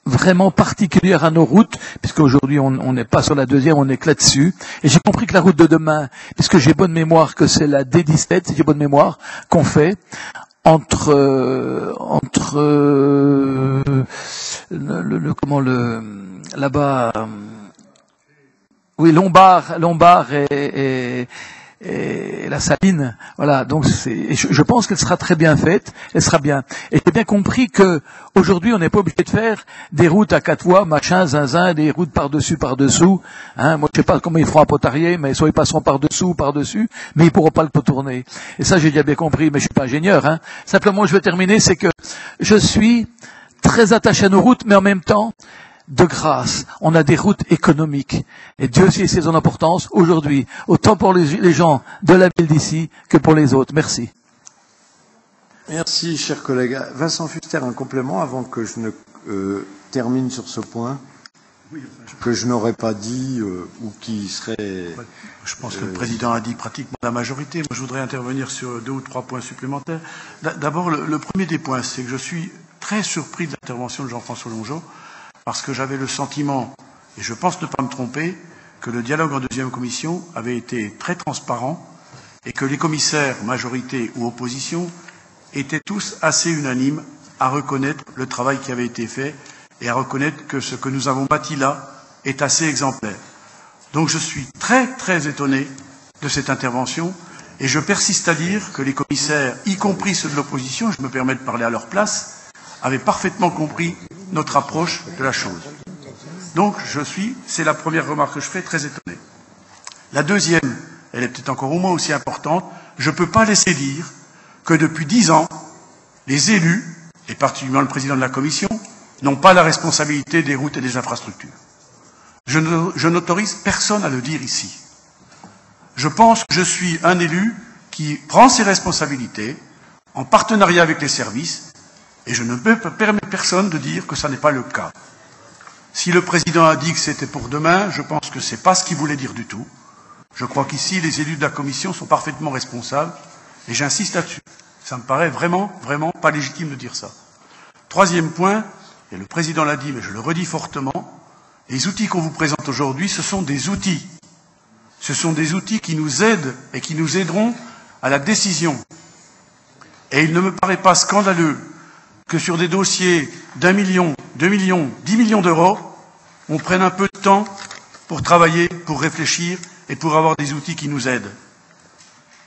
vraiment particulière à nos routes, puisqu'aujourd'hui on n'est pas sur la deuxième, on est que là-dessus. Et j'ai compris que la route de demain, puisque j'ai bonne mémoire que c'est la D17, si j'ai bonne mémoire, qu'on fait entre là-bas, oui, Lombard et la Saline, voilà. Donc je pense qu'elle sera très bien faite, elle sera bien. Et j'ai bien compris que aujourd'hui on n'est pas obligé de faire des routes à 4 voies, machin, zinzin, des routes par-dessous. Hein, moi je sais pas comment ils feront à Pontarlier, mais soit ils passeront par-dessus, mais ils pourront pas le contourner. Et ça j'ai déjà bien compris, mais je suis pas ingénieur. Hein. Simplement je veux terminer, c'est que je suis très attaché à nos routes, mais en même temps, de grâce, on a des routes économiques. Et Dieu sait son importance aujourd'hui, autant pour les gens de la ville d'ici que pour les autres. Merci. Merci, cher collègue. Vincent Fuster, un complément avant que je ne termine sur ce point, que je n'aurais pas dit ou qui serait... Je pense que le président a dit pratiquement la majorité. Moi, je voudrais intervenir sur 2 ou 3 points supplémentaires. D'abord, le premier des points, c'est que je suis très surpris de l'intervention de Jean-François Longeot, parce que j'avais le sentiment, et je pense ne pas me tromper, que le dialogue en deuxième commission avait été très transparent et que les commissaires, majorité ou opposition, étaient tous assez unanimes à reconnaître le travail qui avait été fait et à reconnaître que ce que nous avons bâti là est assez exemplaire. Donc je suis très très étonné de cette intervention et je persiste à dire que les commissaires, y compris ceux de l'opposition, je me permets de parler à leur place, avaient parfaitement compris notre approche de la chose. Donc, c'est la première remarque que je fais, très étonné. La deuxième, elle est peut-être encore au moins aussi importante, je ne peux pas laisser dire que depuis 10 ans, les élus, et particulièrement le président de la commission, n'ont pas la responsabilité des routes et des infrastructures. Je n'autorise personne à le dire ici. Je pense que je suis un élu qui prend ses responsabilités en partenariat avec les services. Et je ne peux permettre personne de dire que ça n'est pas le cas. Si le président a dit que c'était pour demain, je pense que ce n'est pas ce qu'il voulait dire du tout. Je crois qu'ici, les élus de la commission sont parfaitement responsables, et j'insiste là-dessus. Ça me paraît vraiment, vraiment pas légitime de dire ça. Troisième point, et le président l'a dit, mais je le redis fortement, les outils qu'on vous présente aujourd'hui, ce sont des outils. Ce sont des outils qui nous aident et qui nous aideront à la décision. Et il ne me paraît pas scandaleux que sur des dossiers d'1 million, 2 millions, 10 millions d'euros, on prenne un peu de temps pour travailler, pour réfléchir et pour avoir des outils qui nous aident.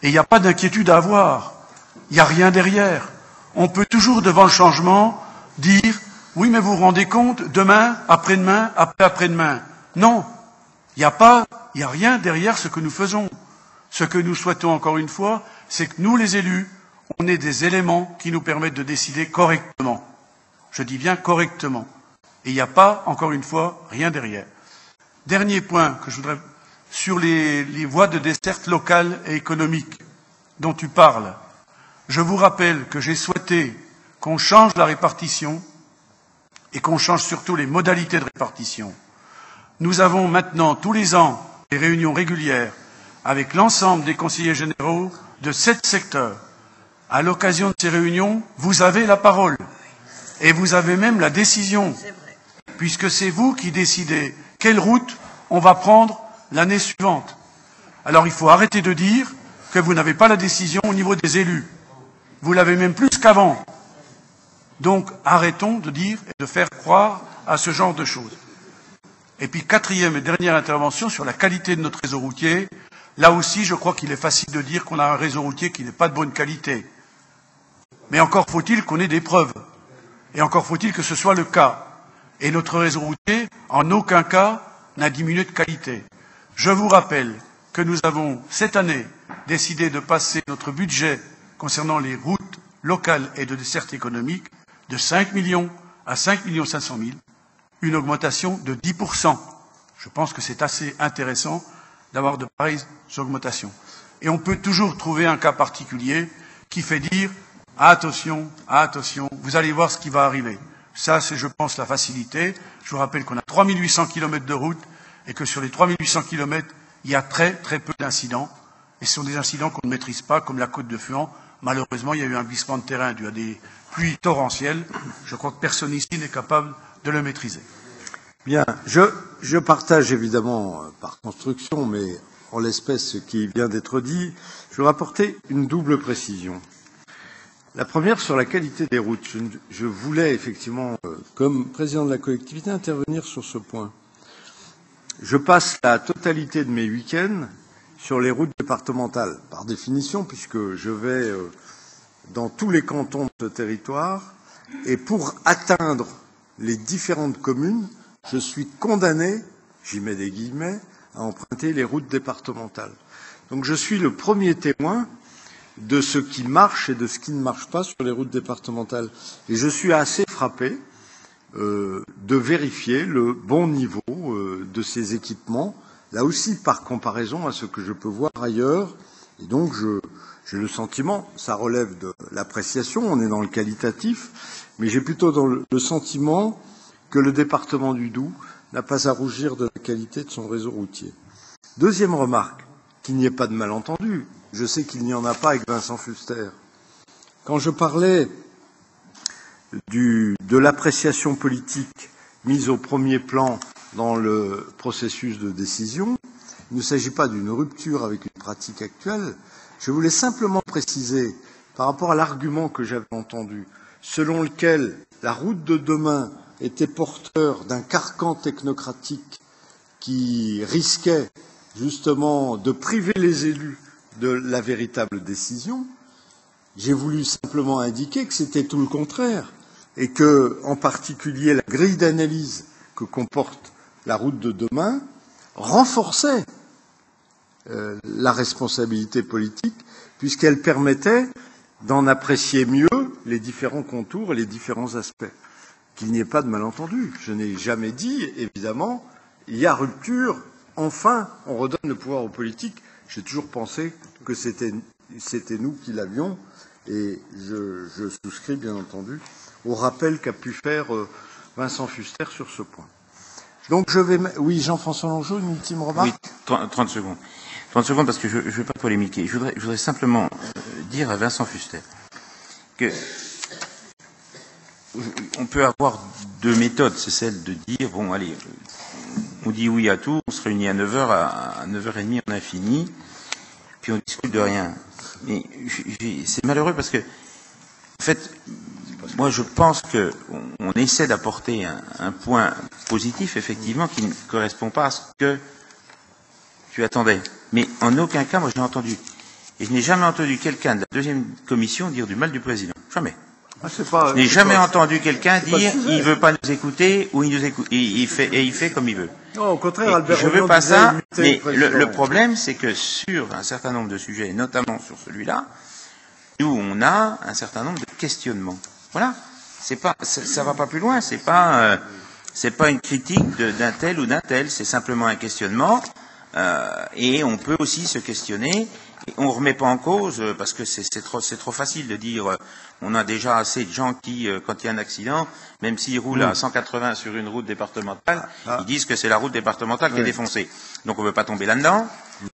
Et il n'y a pas d'inquiétude à avoir. Il n'y a rien derrière. On peut toujours, devant le changement, dire « Oui, mais vous vous rendez compte, demain, après-demain, après-après-demain. » Non, il n'y a rien derrière ce que nous faisons. Ce que nous souhaitons, encore une fois, c'est que nous, les élus, on ait des éléments qui nous permettent de décider correctement. Je dis bien correctement. Et il n'y a pas, encore une fois, rien derrière. Dernier point que je voudrais... Sur les voies de desserte locale et économique dont tu parles, je vous rappelle que j'ai souhaité qu'on change la répartition et qu'on change surtout les modalités de répartition. Nous avons maintenant, tous les ans, des réunions régulières avec l'ensemble des conseillers généraux de 7 secteurs. À l'occasion de ces réunions, vous avez la parole et vous avez même la décision, puisque c'est vous qui décidez quelle route on va prendre l'année suivante. Alors il faut arrêter de dire que vous n'avez pas la décision au niveau des élus. Vous l'avez même plus qu'avant. Donc, arrêtons de dire et de faire croire à ce genre de choses. Et puis, quatrième et dernière intervention sur la qualité de notre réseau routier. Là aussi, je crois qu'il est facile de dire qu'on a un réseau routier qui n'est pas de bonne qualité. Mais encore faut-il qu'on ait des preuves. Et encore faut-il que ce soit le cas. Et notre réseau routier, en aucun cas, n'a diminué de qualité. Je vous rappelle que nous avons, cette année, décidé de passer notre budget concernant les routes locales et de desserte économique de 5 millions à 5 500 000, une augmentation de 10%. Je pense que c'est assez intéressant d'avoir de pareilles augmentations. Et on peut toujours trouver un cas particulier qui fait dire « attention, attention, vous allez voir ce qui va arriver ». Ça, c'est, je pense, la facilité. Je vous rappelle qu'on a 3 800 km de route et que sur les 3 800 km, il y a très peu d'incidents. Et ce sont des incidents qu'on ne maîtrise pas, comme la côte de Fuan. Malheureusement, il y a eu un glissement de terrain dû à des pluies torrentielles. Je crois que personne ici n'est capable de le maîtriser. Bien, je partage évidemment par construction, mais en l'espèce ce qui vient d'être dit, je veux apporter une double précision. La première sur la qualité des routes. Je voulais effectivement, comme président de la collectivité, intervenir sur ce point. Je passe la totalité de mes week-ends sur les routes départementales, par définition, puisque je vais dans tous les cantons de ce territoire, et pour atteindre les différentes communes, je suis condamné, j'y mets des guillemets, à emprunter les routes départementales. Donc je suis le premier témoin de ce qui marche et de ce qui ne marche pas sur les routes départementales. Et je suis assez frappé de vérifier le bon niveau de ces équipements, là aussi par comparaison à ce que je peux voir ailleurs. Et donc j'ai le sentiment, ça relève de l'appréciation, on est dans le qualitatif, mais j'ai plutôt le sentiment que le département du Doubs n'a pas à rougir de la qualité de son réseau routier. Deuxième remarque, qu'il n'y ait pas de malentendu. Je sais qu'il n'y en a pas avec Vincent Fuster. Quand je parlais de l'appréciation politique mise au premier plan dans le processus de décision, il ne s'agit pas d'une rupture avec une pratique actuelle. Je voulais simplement préciser, par rapport à l'argument que j'avais entendu, selon lequel la route de demain était porteur d'un carcan technocratique qui risquait justement de priver les élus de la véritable décision, j'ai voulu simplement indiquer que c'était tout le contraire et que, en particulier, la grille d'analyse que comporte la route de demain renforçait la responsabilité politique puisqu'elle permettait d'en apprécier mieux les différents contours et les différents aspects. Qu'il n'y ait pas de malentendu. Je n'ai jamais dit, évidemment, il y a rupture, enfin, on redonne le pouvoir aux politiques. J'ai toujours pensé que c'était nous qui l'avions, et je souscris, bien entendu, au rappel qu'a pu faire Vincent Fuster sur ce point. Donc je vais... Oui, Jean-François Longeau, une ultime remarque. Oui, 30 secondes. 30 secondes parce que je ne vais pas polémiquer. Je voudrais simplement dire à Vincent Fuster que on peut avoir deux méthodes. C'est celle de dire, bon, allez, on dit oui à tout, on se réunit à 9h, à 9h30, on a fini, puis on discute de rien. Mais c'est malheureux parce que, en fait, moi je pense qu'on essaie d'apporter un point positif, effectivement, qui ne correspond pas à ce que tu attendais. Mais en aucun cas, moi je n'ai entendu. Et je n'ai jamais entendu quelqu'un de la deuxième commission dire du mal du président. Jamais. Je n'ai jamais entendu quelqu'un dire il ne veut pas nous écouter ou il nous écoute, il fait comme il veut. Non, au contraire, Albert, je ne veux pas ça, mais le problème, c'est que sur un certain nombre de sujets, et notamment sur celui-là, nous, on a un certain nombre de questionnements. Voilà. Ça va pas plus loin. C'est pas une critique d'un tel ou d'un tel. C'est simplement un questionnement. Et on peut aussi se questionner. Et on ne remet pas en cause, parce que c'est trop facile de dire on a déjà assez de gens qui, quand il y a un accident, même s'ils roulent à 180 sur une route départementale, ils disent que c'est la route départementale qui est défoncée. Donc on ne veut pas tomber là-dedans,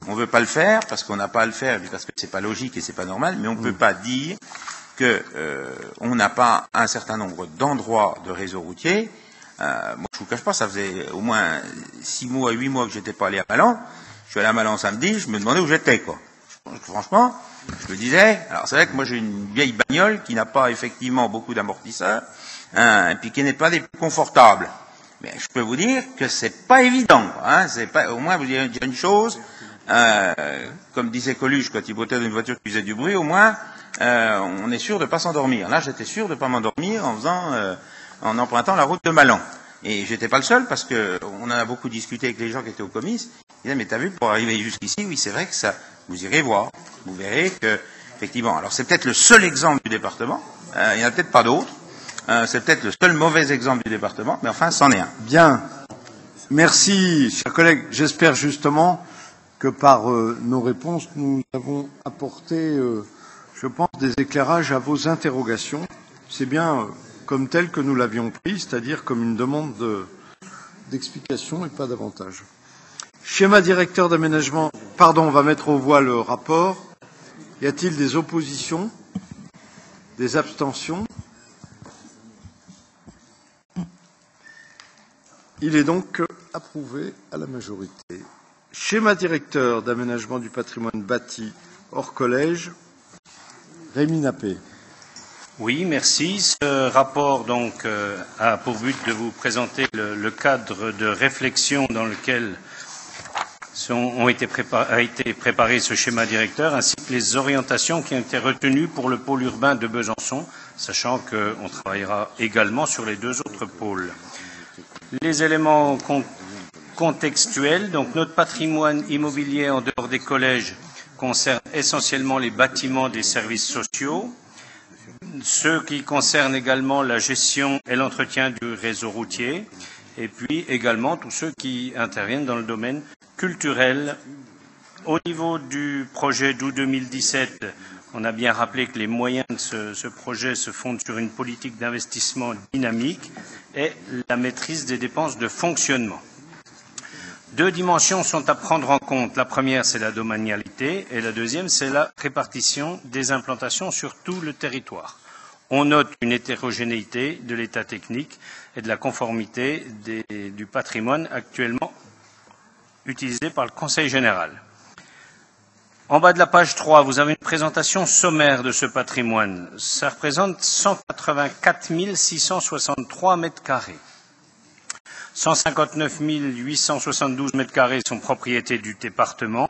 on ne veut pas le faire, parce qu'on n'a pas à le faire, parce que c'est pas logique et c'est pas normal, mais on ne peut pas dire que on n'a pas un certain nombre d'endroits de réseau routier. Moi je vous cache pas, ça faisait au moins 6 mois, 8 mois que j'étais pas allé à Malan. Je suis allé à Malan samedi, je me demandais où j'étais, quoi. franchement, je le disais, alors c'est vrai que moi j'ai une vieille bagnole qui n'a pas effectivement beaucoup d'amortisseurs, et puis qui n'est pas des plus confortables. Mais je peux vous dire que c'est pas évident, hein, c'est pas, au moins vous dire une chose, comme disait Coluche quand il bottait dans une voiture qui faisait du bruit, au moins, on est sûr de pas s'endormir. Là, j'étais sûr de pas m'endormir en empruntant la route de Malan. Et j'étais pas le seul parce que on en a beaucoup discuté avec les gens qui étaient au comice. Ils disaient, mais t'as vu, pour arriver jusqu'ici, oui, c'est vrai que ça, vous irez voir. Vous verrez que, effectivement, alors c'est peut-être le seul exemple du département. Il n'y en a peut-être pas d'autres. C'est peut-être le seul mauvais exemple du département, mais enfin, c'en est un. Bien. Merci, chers collègues. J'espère justement que par nos réponses, nous avons apporté, je pense, des éclairages à vos interrogations. C'est bien comme tel que nous l'avions pris, c'est-à-dire comme une demande d'explication et pas davantage. Schéma directeur d'aménagement. Pardon, on va mettre aux voix le rapport. Y a-t-il des oppositions? Des abstentions? Il est donc approuvé à la majorité. Schéma directeur d'aménagement du patrimoine bâti hors collège. Rémi Nappé. Oui, merci. Ce rapport donc a pour but de vous présenter le cadre de réflexion dans lequel a été préparé ce schéma directeur, ainsi que les orientations qui ont été retenues pour le pôle urbain de Besançon, sachant qu'on travaillera également sur les deux autres pôles. Les éléments contextuels, donc notre patrimoine immobilier en dehors des collèges concerne essentiellement les bâtiments des services sociaux, ceux qui concernent également la gestion et l'entretien du réseau routier, et puis également tous ceux qui interviennent dans le domaine culturel. Au niveau du projet d'août 2017, on a bien rappelé que les moyens de ce projet se fondent sur une politique d'investissement dynamique et la maîtrise des dépenses de fonctionnement. Deux dimensions sont à prendre en compte. La première, c'est la domanialité, et la deuxième, c'est la répartition des implantations sur tout le territoire. On note une hétérogénéité de l'état technique et de la conformité du patrimoine actuellement utilisé par le Conseil général. En bas de la page 3, vous avez une présentation sommaire de ce patrimoine. Ça représente 184 663 mètres carrés. 159 872 mètres carrés sont propriété du département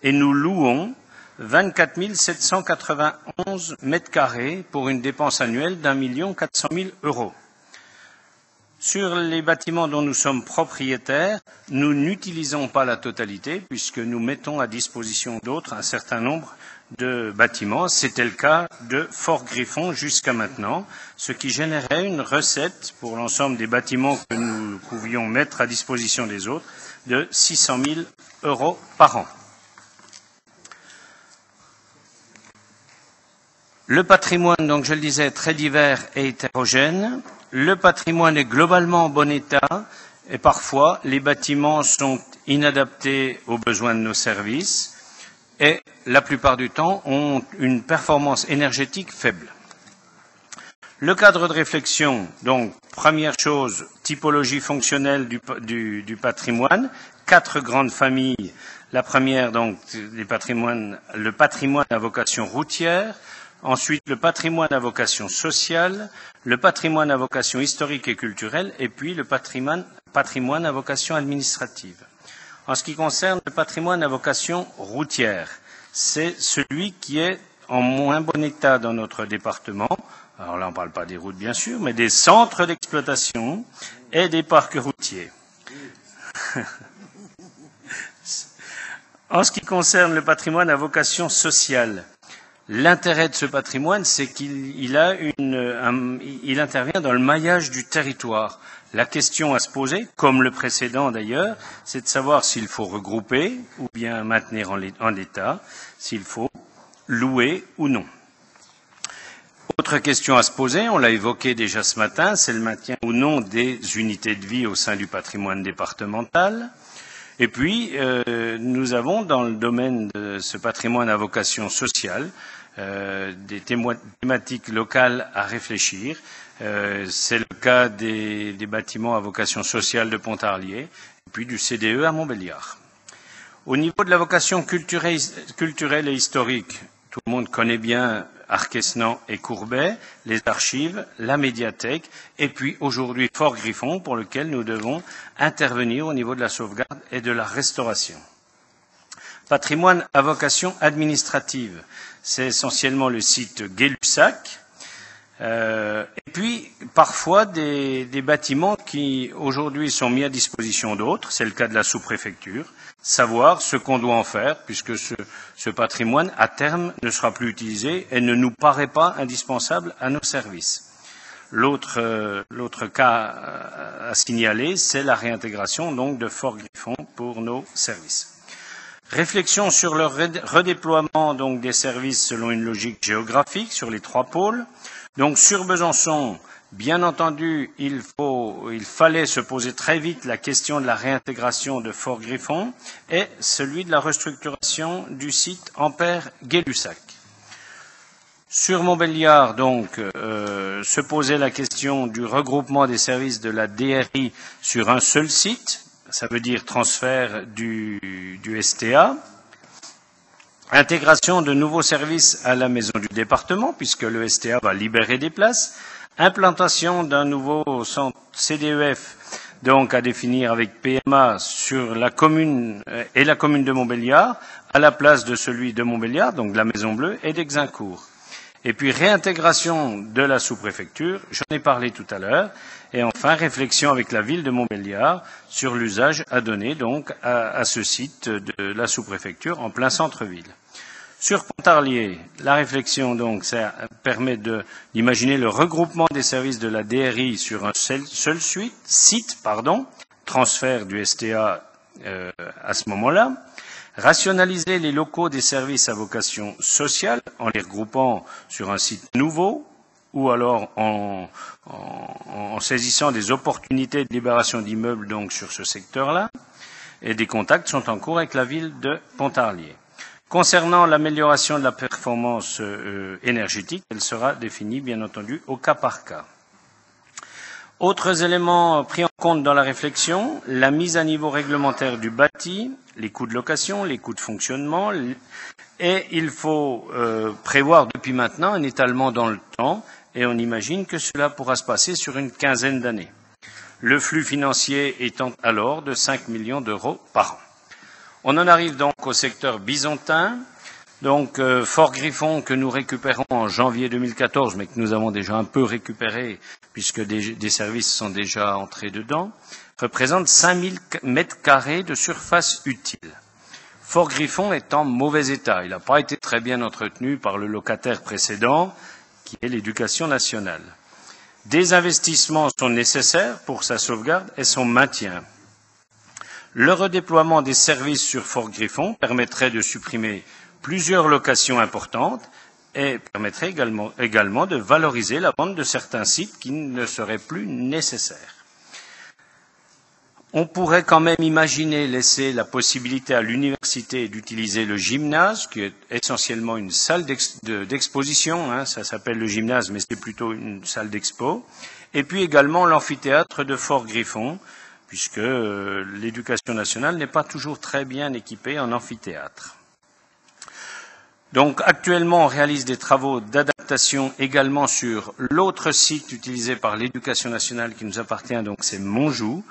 et nous louons 24 791 mètres carrés pour une dépense annuelle d'1 400 000 €. Sur les bâtiments dont nous sommes propriétaires, nous n'utilisons pas la totalité puisque nous mettons à disposition d'autres un certain nombre de bâtiments. C'était le cas de Fort Griffon jusqu'à maintenant, ce qui générait une recette pour l'ensemble des bâtiments que nous pouvions mettre à disposition des autres de 600 000 € par an. Le patrimoine, donc je le disais, très divers et hétérogène. Le patrimoine est globalement en bon état et parfois les bâtiments sont inadaptés aux besoins de nos services et la plupart du temps ont une performance énergétique faible. Le cadre de réflexion, donc première chose, typologie fonctionnelle du patrimoine, 4 grandes familles. La première, donc, le patrimoine à vocation routière. Ensuite, le patrimoine à vocation sociale, le patrimoine à vocation historique et culturelle, et puis le patrimoine à vocation administrative. En ce qui concerne le patrimoine à vocation routière, c'est celui qui est en moins bon état dans notre département. Alors là, on ne parle pas des routes, bien sûr, mais des centres d'exploitation et des parcs routiers. En ce qui concerne le patrimoine à vocation sociale, l'intérêt de ce patrimoine, c'est qu'il intervient dans le maillage du territoire. La question à se poser, comme le précédent d'ailleurs, c'est de savoir s'il faut regrouper ou bien maintenir en l'état, s'il faut louer ou non. Autre question à se poser, on l'a évoqué déjà ce matin, c'est le maintien ou non des unités de vie au sein du patrimoine départemental. Et puis, nous avons dans le domaine de ce patrimoine à vocation sociale des thématiques locales à réfléchir. C'est le cas des bâtiments à vocation sociale de Pontarlier et puis du CDE à Montbéliard. Au niveau de la vocation culturelle et historique, tout le monde connaît bien Arquesnan et Courbet, les archives, la médiathèque, et puis aujourd'hui Fort Griffon, pour lequel nous devons intervenir au niveau de la sauvegarde et de la restauration. Patrimoine à vocation administrative, c'est essentiellement le site Gay-Lussac, et puis parfois des bâtiments qui aujourd'hui sont mis à disposition d'autres, c'est le cas de la sous-préfecture, savoir ce qu'on doit en faire, puisque ce patrimoine, à terme, ne sera plus utilisé et ne nous paraît pas indispensable à nos services. L'autre cas à signaler, c'est la réintégration donc de Fort Griffon pour nos services. Réflexion sur le redéploiement donc des services selon une logique géographique sur les 3 pôles. Donc sur Besançon, bien entendu, il fallait se poser très vite la question de la réintégration de Fort Griffon et celui de la restructuration du site Ampère-Gay-Lussac. Sur Montbéliard, donc, se posait la question du regroupement des services de la DRI sur un seul site, ça veut dire transfert du STA. Intégration de nouveaux services à la maison du département, puisque le STA va libérer des places. Implantation d'un nouveau centre CDEF, donc à définir avec PMA sur la commune et la commune de Montbéliard, à la place de celui de Montbéliard, donc de la Maison Bleue et d'Exincourt. Et puis réintégration de la sous-préfecture, j'en ai parlé tout à l'heure. Et enfin, réflexion avec la ville de Montbéliard sur l'usage à donner donc à ce site de la sous-préfecture en plein centre-ville. Sur Pontarlier, la réflexion donc ça permet d'imaginer le regroupement des services de la DRI sur un seul site, transfert du STA à ce moment-là. Rationaliser les locaux des services à vocation sociale en les regroupant sur un site nouveau, ou alors en saisissant des opportunités de libération d'immeubles donc sur ce secteur-là, et des contacts sont en cours avec la ville de Pontarlier. Concernant l'amélioration de la performance énergétique, elle sera définie bien entendu au cas par cas. Autres éléments pris en compte dans la réflexion, la mise à niveau réglementaire du bâti, les coûts de location, les coûts de fonctionnement, et il faut prévoir depuis maintenant un étalement dans le temps, et on imagine que cela pourra se passer sur une quinzaine d'années. Le flux financier étant alors de 5 millions d'euros par an. On en arrive donc au secteur byzantin, donc Fort Griffon que nous récupérons en janvier 2014, mais que nous avons déjà un peu récupéré puisque des services sont déjà entrés dedans, représente 5000 mètres carrés de surface utile. Fort Griffon est en mauvais état. Il n'a pas été très bien entretenu par le locataire précédent, qui est l'Éducation nationale. Des investissements sont nécessaires pour sa sauvegarde et son maintien. Le redéploiement des services sur Fort Griffon permettrait de supprimer plusieurs locations importantes et permettrait également de valoriser la vente de certains sites qui ne seraient plus nécessaires. On pourrait quand même imaginer laisser la possibilité à l'université d'utiliser le gymnase, qui est essentiellement une salle d'exposition, ça s'appelle le gymnase, mais c'est plutôt une salle d'expo, et puis également l'amphithéâtre de Fort Griffon, puisque l'Éducation nationale n'est pas toujours très bien équipée en amphithéâtre. Donc actuellement, on réalise des travaux d'adaptation également sur l'autre site utilisé par l'Éducation nationale qui nous appartient, donc c'est Montjoux,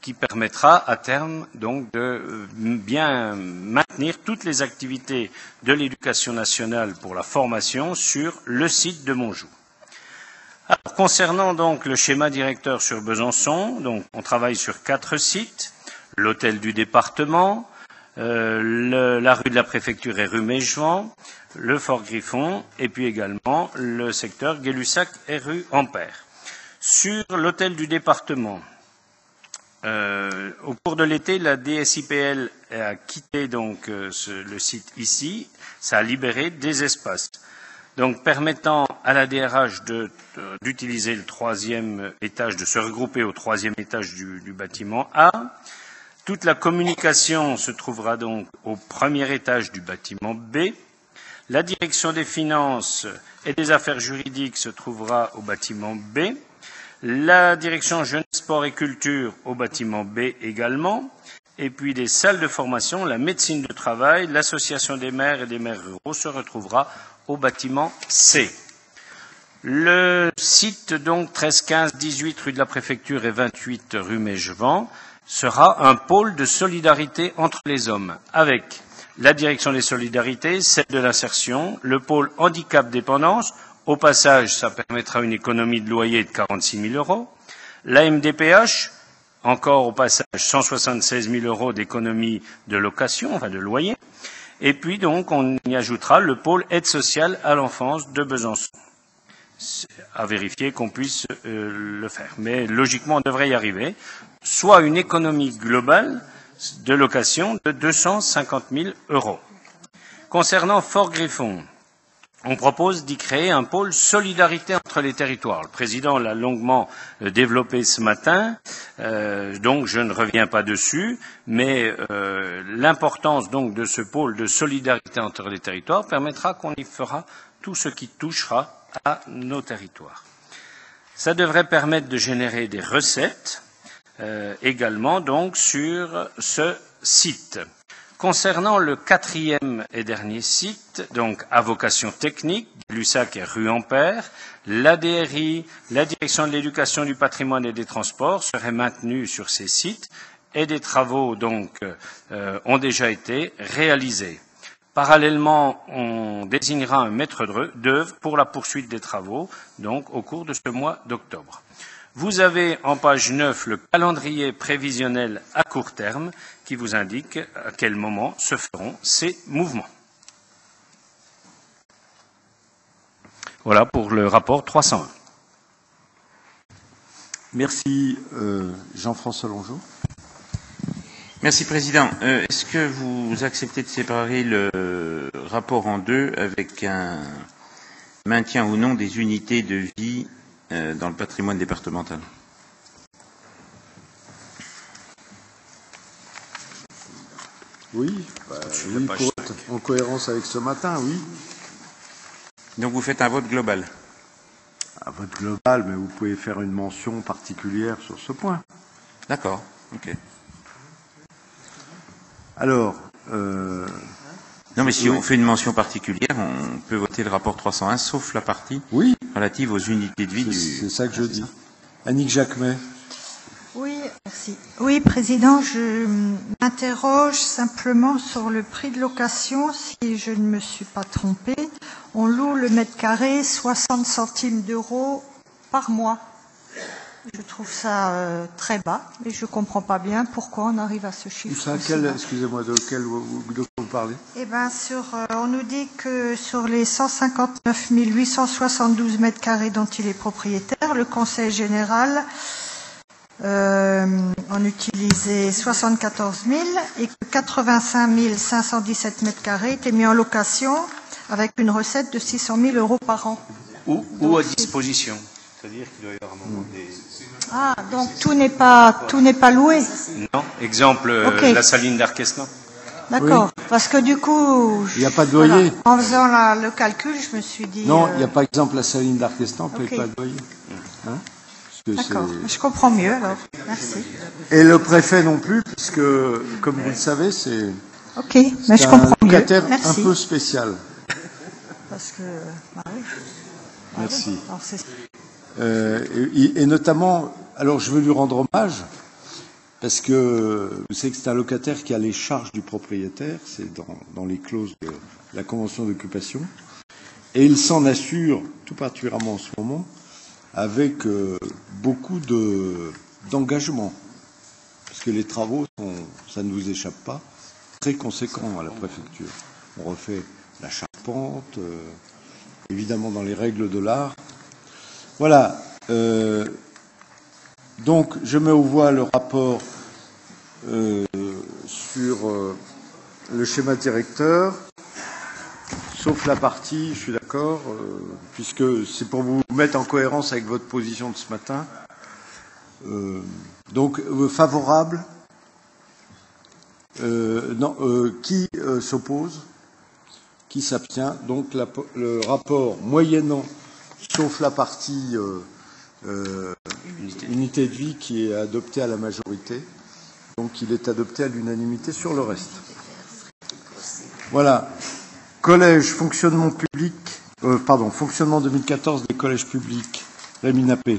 qui permettra à terme donc de bien maintenir toutes les activités de l'Éducation nationale pour la formation sur le site de Montjoux. Alors, concernant donc le schéma directeur sur Besançon, donc on travaille sur 4 sites, l'hôtel du département, la rue de la préfecture et rue Méjean, le Fort Griffon, et puis également le secteur Gay-Lussac et rue Ampère. Sur l'hôtel du département, au cours de l'été, la DSIPL a quitté donc le site ici, ça a libéré des espaces, donc permettant à la DRH d'utiliser le 3e étage, de se regrouper au 3e étage du bâtiment A. Toute la communication se trouvera donc au 1er étage du bâtiment B. La direction des finances et des affaires juridiques se trouvera au bâtiment B. La direction jeunesse, sport et culture au bâtiment B également. Et puis des salles de formation, la médecine de travail, l'association des maires et des maires ruraux se retrouvera au bâtiment C. Le site, donc, 13, 15, 18 rue de la Préfecture et 28 rue Mégevant, sera un pôle de solidarité entre les hommes, avec la direction des solidarités, celle de l'insertion, le pôle handicap-dépendance. Au passage, ça permettra une économie de loyer de 46 000 €. La MDPH, encore au passage 176 000 € d'économie de location, enfin de loyer. Et puis donc, on y ajoutera le pôle aide sociale à l'enfance de Besançon. À vérifier qu'on puisse le faire. Mais logiquement, on devrait y arriver. Soit une économie globale de location de 250 000 €. Concernant Fort-Griffon, on propose d'y créer un pôle solidarité entre les territoires. Le président l'a longuement développé ce matin, donc je ne reviens pas dessus, mais l'importance donc de ce pôle de solidarité entre les territoires permettra qu'on y fera tout ce qui touchera à nos territoires. Ça devrait permettre de générer des recettes également donc sur ce site. Concernant le quatrième et dernier site, donc à vocation technique, Lussac et rue Ampère, la DRI, la direction de l'éducation, du patrimoine et des transports seraient maintenus sur ces sites et des travaux donc ont déjà été réalisés. Parallèlement, on désignera un maître d'œuvre pour la poursuite des travaux, donc au cours de ce mois d'octobre. Vous avez en page 9 le calendrier prévisionnel à court terme qui vous indique à quel moment se feront ces mouvements. Voilà pour le rapport 301. Merci Jean-François Longeau. Merci, Président. Est-ce que vous acceptez de séparer le rapport en deux avec un maintien ou non des unités de vie dans le patrimoine départemental? Oui, oui, pour être en cohérence avec ce matin, oui. Donc vous faites un vote global? Un vote global, mais vous pouvez faire une mention particulière sur ce point. D'accord, ok. Alors, non, mais si on fait une mention particulière, on peut voter le rapport 301, sauf la partie relative aux unités de vie du... C'est ça que je dis. Annick Jacquemet. Oui, merci. Oui, Président, je m'interroge simplement sur le prix de location. Si je ne me suis pas trompée, on loue le mètre carré 60 centimes d'euros par mois. Je trouve ça très bas, et je ne comprends pas bien pourquoi on arrive à ce chiffre. Excusez-moi, de quel vous parlez? Eh bien, on nous dit que sur les 159 872 mètres carrés dont il est propriétaire, le Conseil général en utilisait 74 000 et que 85 517 mètres carrés étaient mis en location avec une recette de 600 000 € par an. Ou à disposition. C'est-à-dire qu'il doit y avoir un moment des... Ah, donc tout n'est pas loué. Non, exemple, la saline d'Arquestan. D'accord, oui. Parce que du coup... Il n'y a pas de loyer. Voilà, en faisant le calcul, je me suis dit... Non, il n'y a pas exemple la saline d'Arquestan, ne paye pas de loyer. Hein? D'accord, je comprends mieux alors. Merci. Et le préfet non plus, puisque, comme vous le savez, c'est... Ok, mais je comprends mieux. Un peu spécial. Parce que... Bah oui. Merci. Alors, et notamment, alors je veux lui rendre hommage, parce que vous savez que c'est un locataire qui a les charges du propriétaire, c'est dans les clauses de la convention d'occupation, et il s'en assure, tout particulièrement en ce moment, avec beaucoup d'engagement, parce que les travaux sont, ça ne vous échappe pas, très conséquents à la préfecture. On refait la charpente, évidemment dans les règles de l'art. Voilà. Donc, je mets aux voix le rapport sur le schéma directeur, sauf la partie, je suis d'accord, puisque c'est pour vous mettre en cohérence avec votre position de ce matin. Donc, favorable. Non, qui s'oppose? Qui s'abstient? Donc, le rapport moyennant, sauf la partie unité de vie qui est adoptée à la majorité. Donc il est adopté à l'unanimité sur le reste. Voilà. Collège, fonctionnement public, fonctionnement 2014 des collèges publics. Rémi Nappé.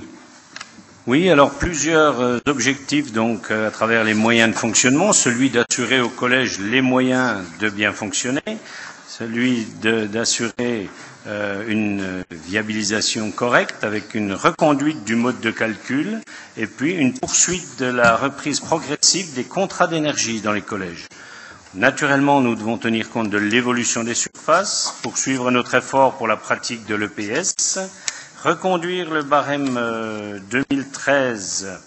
Oui, alors plusieurs objectifs donc à travers les moyens de fonctionnement, celui d'assurer au collège les moyens de bien fonctionner, celui d'assurer une viabilisation correcte avec une reconduite du mode de calcul et puis une poursuite de la reprise progressive des contrats d'énergie dans les collèges. Naturellement, nous devons tenir compte de l'évolution des surfaces, poursuivre notre effort pour la pratique de l'EPS, reconduire le barème 2013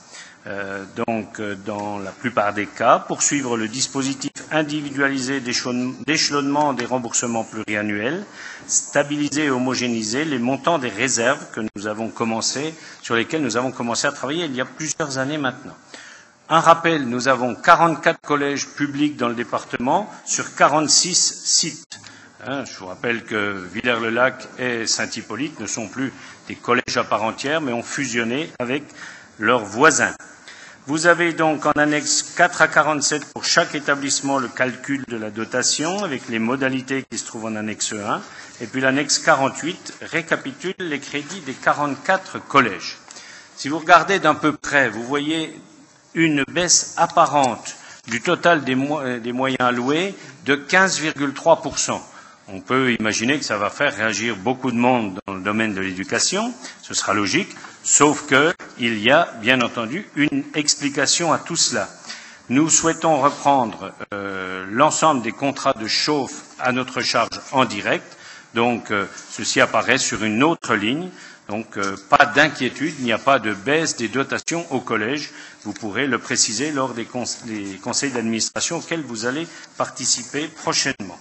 dans la plupart des cas, poursuivre le dispositif individualisé d'échelonnement des remboursements pluriannuels, stabiliser et homogénéiser les montants des réserves sur lesquelles nous avons commencé à travailler il y a plusieurs années maintenant. Un rappel, nous avons 44 collèges publics dans le département sur 46 sites. Je vous rappelle que Villers-le-Lac et Saint-Hippolyte ne sont plus des collèges à part entière, mais ont fusionné avec leurs voisins. Vous avez donc en annexe 4 à 47 pour chaque établissement le calcul de la dotation avec les modalités qui se trouvent en annexe 1. Et puis l'annexe 48 récapitule les crédits des 44 collèges. Si vous regardez d'un peu près, vous voyez une baisse apparente du total des moyens alloués de 15,3%. On peut imaginer que ça va faire réagir beaucoup de monde dans le domaine de l'éducation, ce sera logique, sauf qu'il y a bien entendu une explication à tout cela. Nous souhaitons reprendre l'ensemble des contrats de chauffe à notre charge en direct, donc ceci apparaît sur une autre ligne, donc pas d'inquiétude, il n'y a pas de baisse des dotations au collège, vous pourrez le préciser lors des conseils d'administration auxquels vous allez participer prochainement.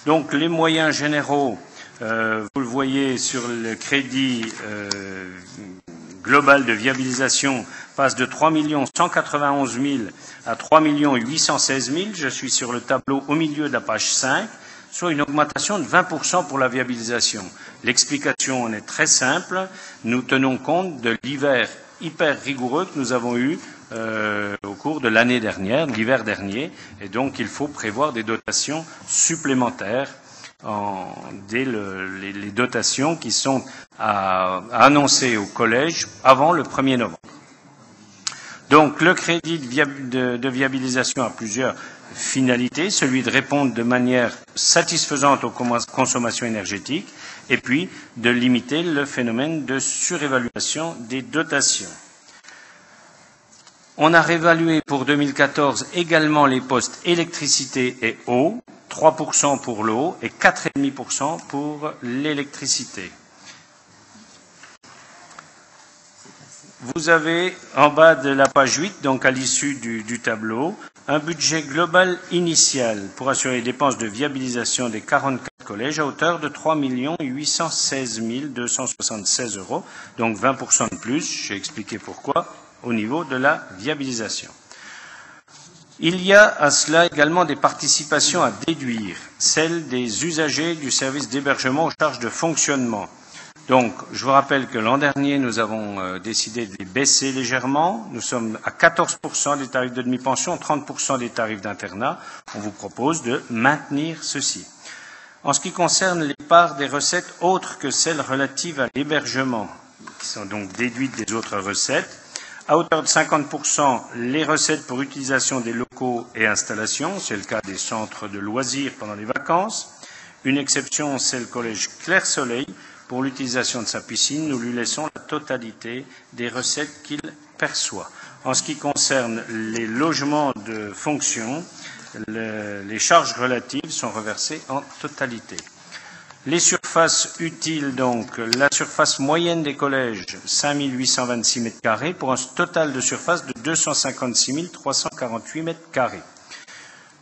Donc les moyens généraux, vous le voyez sur le crédit global de viabilisation, passe de 3 191 000 à 3 816 000. Je suis sur le tableau au milieu de la page 5, soit une augmentation de 20% pour la viabilisation. L'explication en est très simple. Nous tenons compte de l'hiver hyper rigoureux que nous avons eu au cours de l'année dernière, l'hiver dernier, et donc il faut prévoir des dotations supplémentaires dès les dotations qui sont à annoncer au collège avant le 1er novembre. Donc le crédit de viabilisation a plusieurs finalités, celui de répondre de manière satisfaisante aux consommations énergétiques et puis de limiter le phénomène de surévaluation des dotations. On a réévalué pour 2014 également les postes électricité et eau, 3% pour l'eau et 4,5% pour l'électricité. Vous avez en bas de la page 8, donc à l'issue du tableau, un budget global initial pour assurer les dépenses de viabilisation des 44 collèges à hauteur de 3 816 276 €, donc 20% de plus, j'ai expliqué pourquoi, au niveau de la viabilisation. Il y a à cela également des participations à déduire, celles des usagers du service d'hébergement aux charges de fonctionnement. Donc, je vous rappelle que l'an dernier, nous avons décidé de les baisser légèrement. Nous sommes à 14% des tarifs de demi-pension, 30% des tarifs d'internat. On vous propose de maintenir ceci. En ce qui concerne les parts des recettes autres que celles relatives à l'hébergement, qui sont donc déduites des autres recettes, à hauteur de 50%, les recettes pour utilisation des locaux et installations, c'est le cas des centres de loisirs pendant les vacances. Une exception, c'est le collège Clair-Soleil. Pour l'utilisation de sa piscine, nous lui laissons la totalité des recettes qu'il perçoit. En ce qui concerne les logements de fonction, les charges relatives sont reversées en totalité. Les surfaces utiles, donc, la surface moyenne des collèges, 5 826 mètres carrés, pour un total de surface de 256 348 mètres carrés.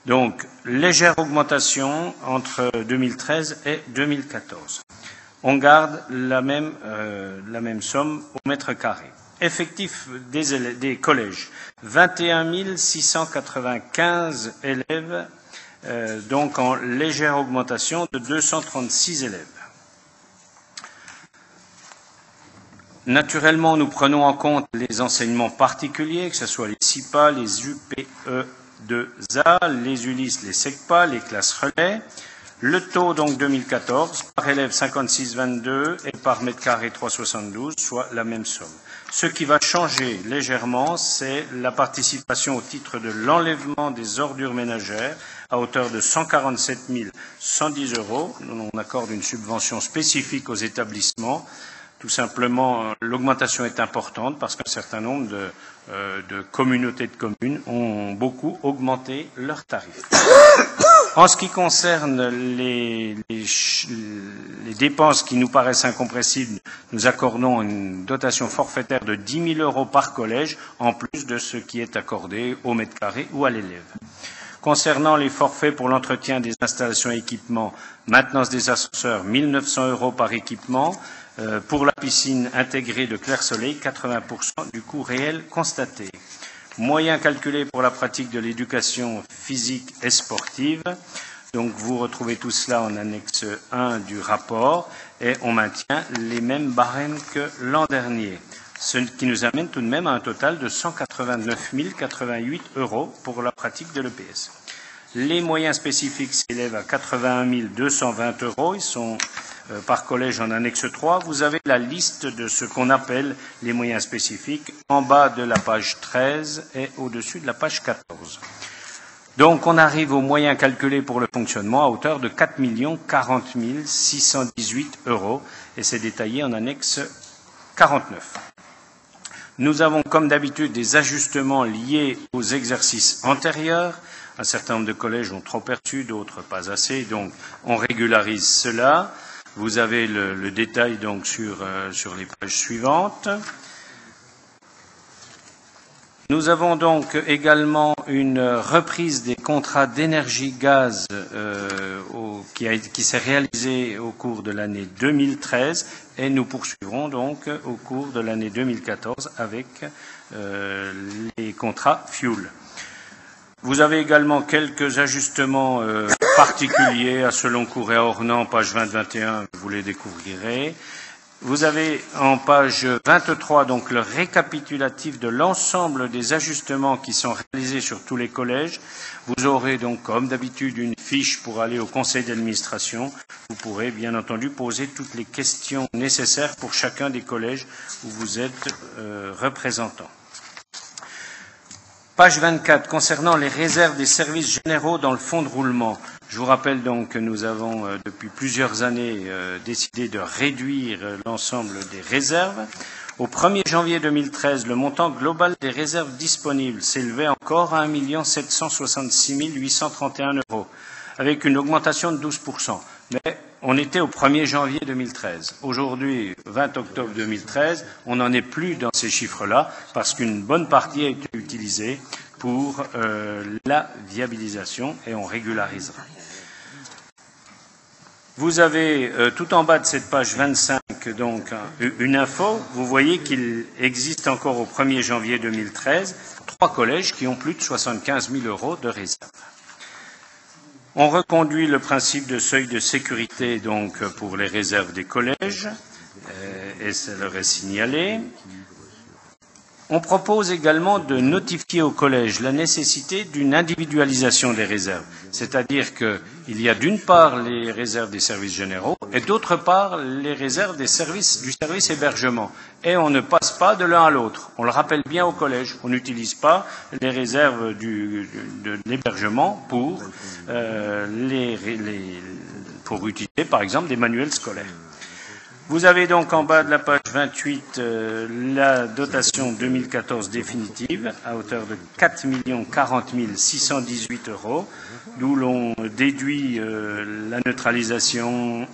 Donc, légère augmentation entre 2013 et 2014. On garde la même somme au mètre carré. Effectif des collèges, 21 695 élèves, donc en légère augmentation de 236 élèves. Naturellement, nous prenons en compte les enseignements particuliers, que ce soit les CIPA, les UPE2A, les ULIS, les SECPA, les classes relais. Le taux, donc 2014, par élève 56,22 et par mètre carré 3,72, soit la même somme. Ce qui va changer légèrement, c'est la participation au titre de l'enlèvement des ordures ménagères à hauteur de 147 110 €. On accorde une subvention spécifique aux établissements. Tout simplement, l'augmentation est importante parce qu'un certain nombre de communautés de communes ont beaucoup augmenté leurs tarifs. En ce qui concerne les dépenses qui nous paraissent incompressibles, nous accordons une dotation forfaitaire de 10 000 € par collège, en plus de ce qui est accordé au mètre carré ou à l'élève. Concernant les forfaits pour l'entretien des installations et équipements, maintenance des ascenseurs, 1 900 € par équipement. Pour la piscine intégrée de Clair-Soleil, 80% du coût réel constaté. Moyens calculés pour la pratique de l'éducation physique et sportive. Donc vous retrouvez tout cela en annexe 1 du rapport et on maintient les mêmes barèmes que l'an dernier. Ce qui nous amène tout de même à un total de 189 088 € pour la pratique de l'EPS. Les moyens spécifiques s'élèvent à 81 220 €. Ils sont par collège en annexe 3. Vous avez la liste de ce qu'on appelle les moyens spécifiques en bas de la page 13 et au-dessus de la page 14. Donc on arrive aux moyens calculés pour le fonctionnement à hauteur de 4 40 618 € et c'est détaillé en annexe 49. Nous avons comme d'habitude des ajustements liés aux exercices antérieurs. Un certain nombre de collèges ont trop perçu, d'autres pas assez, donc on régularise cela. Vous avez le détail donc sur les pages suivantes. Nous avons donc également une reprise des contrats d'énergie-gaz qui s'est réalisée au cours de l'année 2013 et nous poursuivrons donc au cours de l'année 2014 avec les contrats fuel. Vous avez également quelques ajustements particuliers à Seloncourt et à Ornans, page 20-21, vous les découvrirez. Vous avez en page 23 donc le récapitulatif de l'ensemble des ajustements qui sont réalisés sur tous les collèges. Vous aurez donc comme d'habitude une fiche pour aller au conseil d'administration. Vous pourrez bien entendu poser toutes les questions nécessaires pour chacun des collèges où vous êtes représentant. Page 24, concernant les réserves des services généraux dans le fonds de roulement. Je vous rappelle donc que nous avons depuis plusieurs années décidé de réduire l'ensemble des réserves. Au 1er janvier 2013, le montant global des réserves disponibles s'élevait encore à 1 766 831 €, avec une augmentation de 12%. Mais on était au 1er janvier 2013. Aujourd'hui, 20 octobre 2013, on n'en est plus dans ces chiffres-là parce qu'une bonne partie a été utilisée pour la viabilisation et on régularisera. Vous avez tout en bas de cette page 25 donc une info. Vous voyez qu'il existe encore au 1er janvier 2013 3 collèges qui ont plus de 75 000 € de réserve. On reconduit le principe de seuil de sécurité donc pour les réserves des collèges, et ça leur est signalé. On propose également de notifier au collège la nécessité d'une individualisation des réserves, c'est-à-dire qu'il y a d'une part les réserves des services généraux et d'autre part les réserves du service hébergement. Et on ne passe pas de l'un à l'autre. On le rappelle bien au collège. On n'utilise pas les réserves de l'hébergement pour utiliser par exemple des manuels scolaires. Vous avez donc en bas de la page 28 la dotation 2014 définitive à hauteur de 4 40 618 €, d'où l'on déduit la neutralisation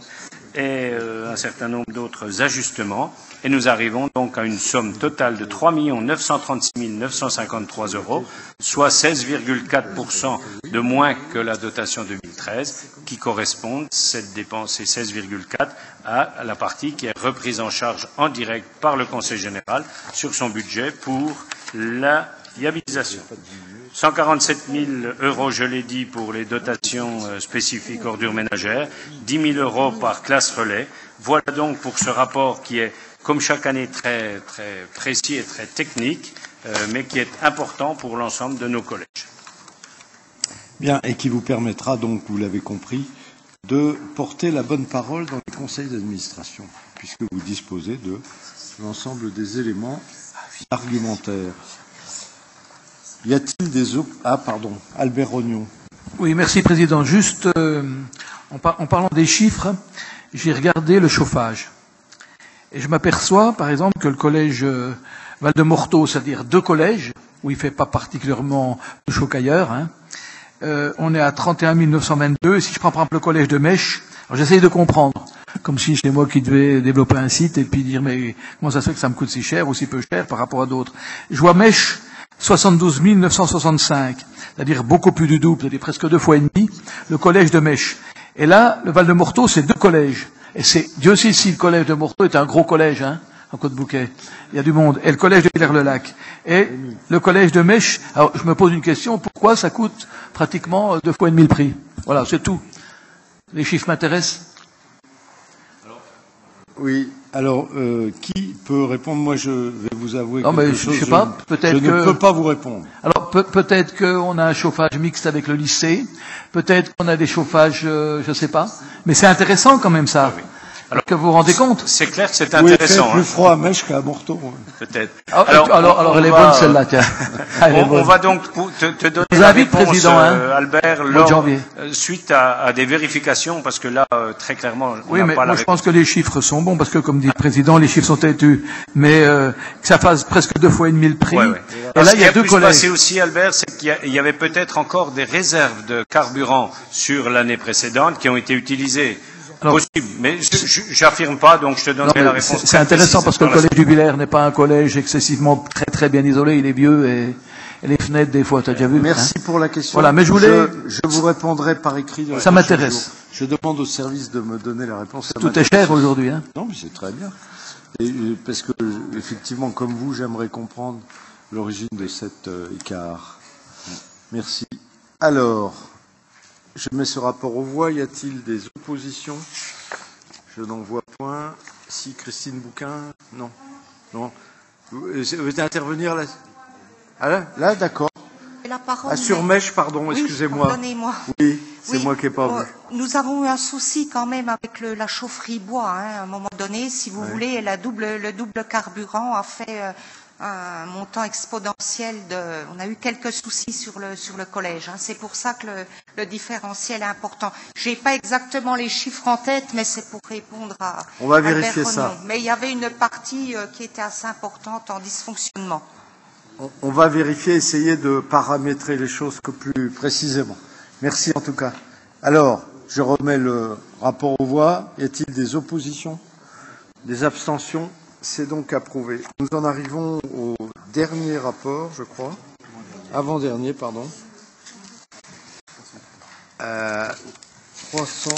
et un certain nombre d'autres ajustements. Et nous arrivons donc à une somme totale de 3 936 953 €, soit 16,4% de moins que la dotation 2013, qui correspondent, cette dépense, ces 16,4, à la partie qui est reprise en charge en direct par le Conseil général sur son budget pour la viabilisation. 147 000 €, je l'ai dit, pour les dotations spécifiques ordures ménagères, 10 000 € par classe relais. Voilà donc pour ce rapport qui est comme chaque année, très, très précis et très technique, mais qui est important pour l'ensemble de nos collèges. Bien, et qui vous permettra donc, vous l'avez compris, de porter la bonne parole dans les conseils d'administration, puisque vous disposez de l'ensemble des éléments argumentaires. Y a-t-il des autres... Ah, pardon, Albert Rognon. Oui, merci, Président. Juste, en parlant des chiffres, j'ai regardé le chauffage. Et je m'aperçois, par exemple, que le collège Val-de-Morteau, c'est-à-dire 2 collèges, où il ne fait pas particulièrement plus chaud qu'ailleurs, hein, on est à 31 922. Et si je prends par exemple le collège de Mèche, alors j'essaye de comprendre, comme si c'est moi qui devais développer un site et puis dire mais comment ça se fait que ça me coûte si cher ou si peu cher par rapport à d'autres. Je vois Mèche 72 965, c'est-à-dire beaucoup plus du double, c'est-à-dire presque 2 fois et demi, le collège de Mèche. Et là, le Val-de-Morteau, c'est 2 collèges. Et c'est, Dieu sait si le collège de Morteau est un gros collège, hein, en Côte-Bouquet. Il y a du monde. Et le collège de Villers-le-Lac. Et le collège de Mèche, alors je me pose une question, pourquoi ça coûte pratiquement 2 fois et demi le prix? Voilà, c'est tout. Les chiffres m'intéressent. Oui, alors, qui peut répondre? Moi, je vais vous avouer Non, mais je sais pas, peut-être que... Je ne peux pas vous répondre. Alors, peut-être qu'on a un chauffage mixte avec le lycée, peut-être qu'on a des chauffages, je sais pas. Mais c'est intéressant quand même, ça. Oui. Alors que vous vous rendez compte? C'est clair que c'est Oui, il fait intéressant. plus froid à Mèche qu'à Morteau. Peut-être. Alors, elle est bonne celle-là, tiens. On va donc te donner Je vous la invite, réponse, Président, hein, Albert, mois de janvier. Suite à des vérifications, parce que là, très clairement, on Oui, n'a mais pas moi la je pense que les chiffres sont bons, parce que comme dit le Président, les chiffres sont têtus. Mais que ça fasse presque 2 fois et demi le prix. Ouais, ouais. Et là, il y a 2 Ce qui a pu se collèges. passer aussi, Albert, c'est qu'il y avait peut-être encore des réserves de carburant sur l'année précédente qui ont été utilisées. Alors, Possible, mais j'affirme pas, donc je te donnerai la réponse. c'est intéressant parce que le collège du Villers n'est pas un collège excessivement très très bien isolé, il est vieux et les fenêtres des fois, tu as déjà vu. Merci hein. pour la question. Voilà, mais je voulais... Je vous répondrai par écrit. Ça m'intéresse. Je demande au service de me donner la réponse. Ça Tout est cher aujourd'hui. Hein. Non, mais c'est très bien. Et, parce que, effectivement, comme vous, j'aimerais comprendre l'origine de cet écart. Merci. Alors, je mets ce rapport aux voix. Y a-t-il des oppositions? Je n'en vois point. Si, Christine Bouquin? Non. Non. Vous voulez intervenir là? Ah là, d'accord. La parole Ah, sur Mèche, pardon, oui, excusez-moi. Pardonnez-moi. Oui, c'est Oui, moi qui n'ai pas vu. Nous avons eu un souci quand même avec la chaufferie bois. Hein, à un moment donné, si vous voulez, le double carburant a fait un montant exponentiel on a eu quelques soucis sur le collège. Hein. C'est pour ça que le différentiel est important. J'ai pas exactement les chiffres en tête, mais c'est pour répondre à On va Albert vérifier Renon. ça. Mais il y avait une partie qui était assez importante en dysfonctionnement. On va vérifier, essayer de paramétrer les choses plus précisément. Merci en tout cas. Alors, je remets le rapport aux voix. Y a-t-il des oppositions? Des abstentions? C'est donc approuvé. Nous en arrivons au dernier rapport, je crois. Avant-dernier, pardon. 300.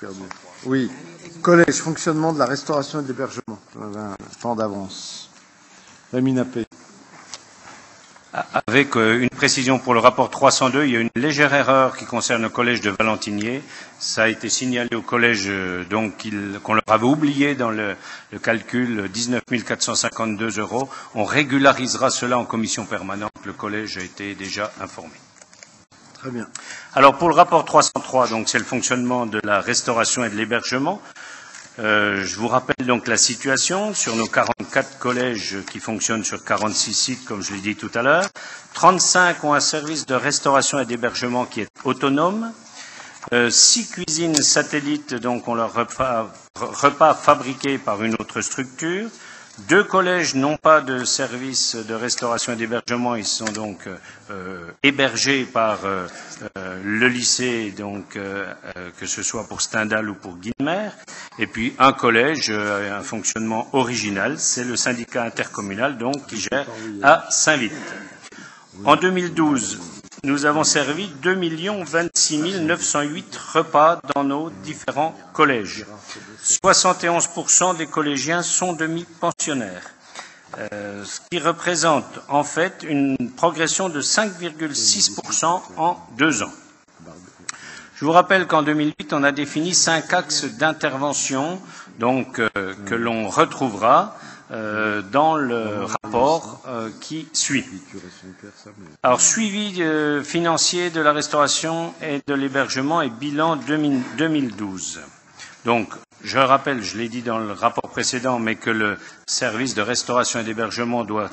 Perdu. Oui. Collège, fonctionnement de la restauration et de l'hébergement. On avait un temps d'avance. Rémi Nappé. Avec une précision pour le rapport 302, il y a une légère erreur qui concerne le collège de Valentinier. Ça a été signalé au collège donc qu'on leur avait oublié dans le calcul 19 452 €. On régularisera cela en commission permanente. Le collège a été déjà informé. Très bien. Alors pour le rapport 303, donc c'est le fonctionnement de la restauration et de l'hébergement. Je vous rappelle donc la situation sur nos 44 collèges qui fonctionnent sur 46 sites, comme je l'ai dit tout à l'heure. 35 ont un service de restauration et d'hébergement qui est autonome. 6 cuisines satellites, donc ont leur repas fabriqués par une autre structure. 2 collèges n'ont pas de service de restauration et d'hébergement, ils sont donc hébergés par le lycée, donc que ce soit pour Stendhal ou pour Guilmer. Et puis un collège, un fonctionnement original, c'est le syndicat intercommunal donc qui gère à Saint-Vite. En 2012, nous avons servi 2 26 908 repas dans nos différents collèges. 71% des collégiens sont demi-pensionnaires, ce qui représente en fait une progression de 5,6% en 2 ans. Je vous rappelle qu'en 2008, on a défini 5 axes d'intervention donc que l'on retrouvera dans le rapport qui suit. Alors, suivi financier de la restauration et de l'hébergement et bilan 2012. Donc, je rappelle, je l'ai dit dans le rapport précédent, mais que le service de restauration et d'hébergement doit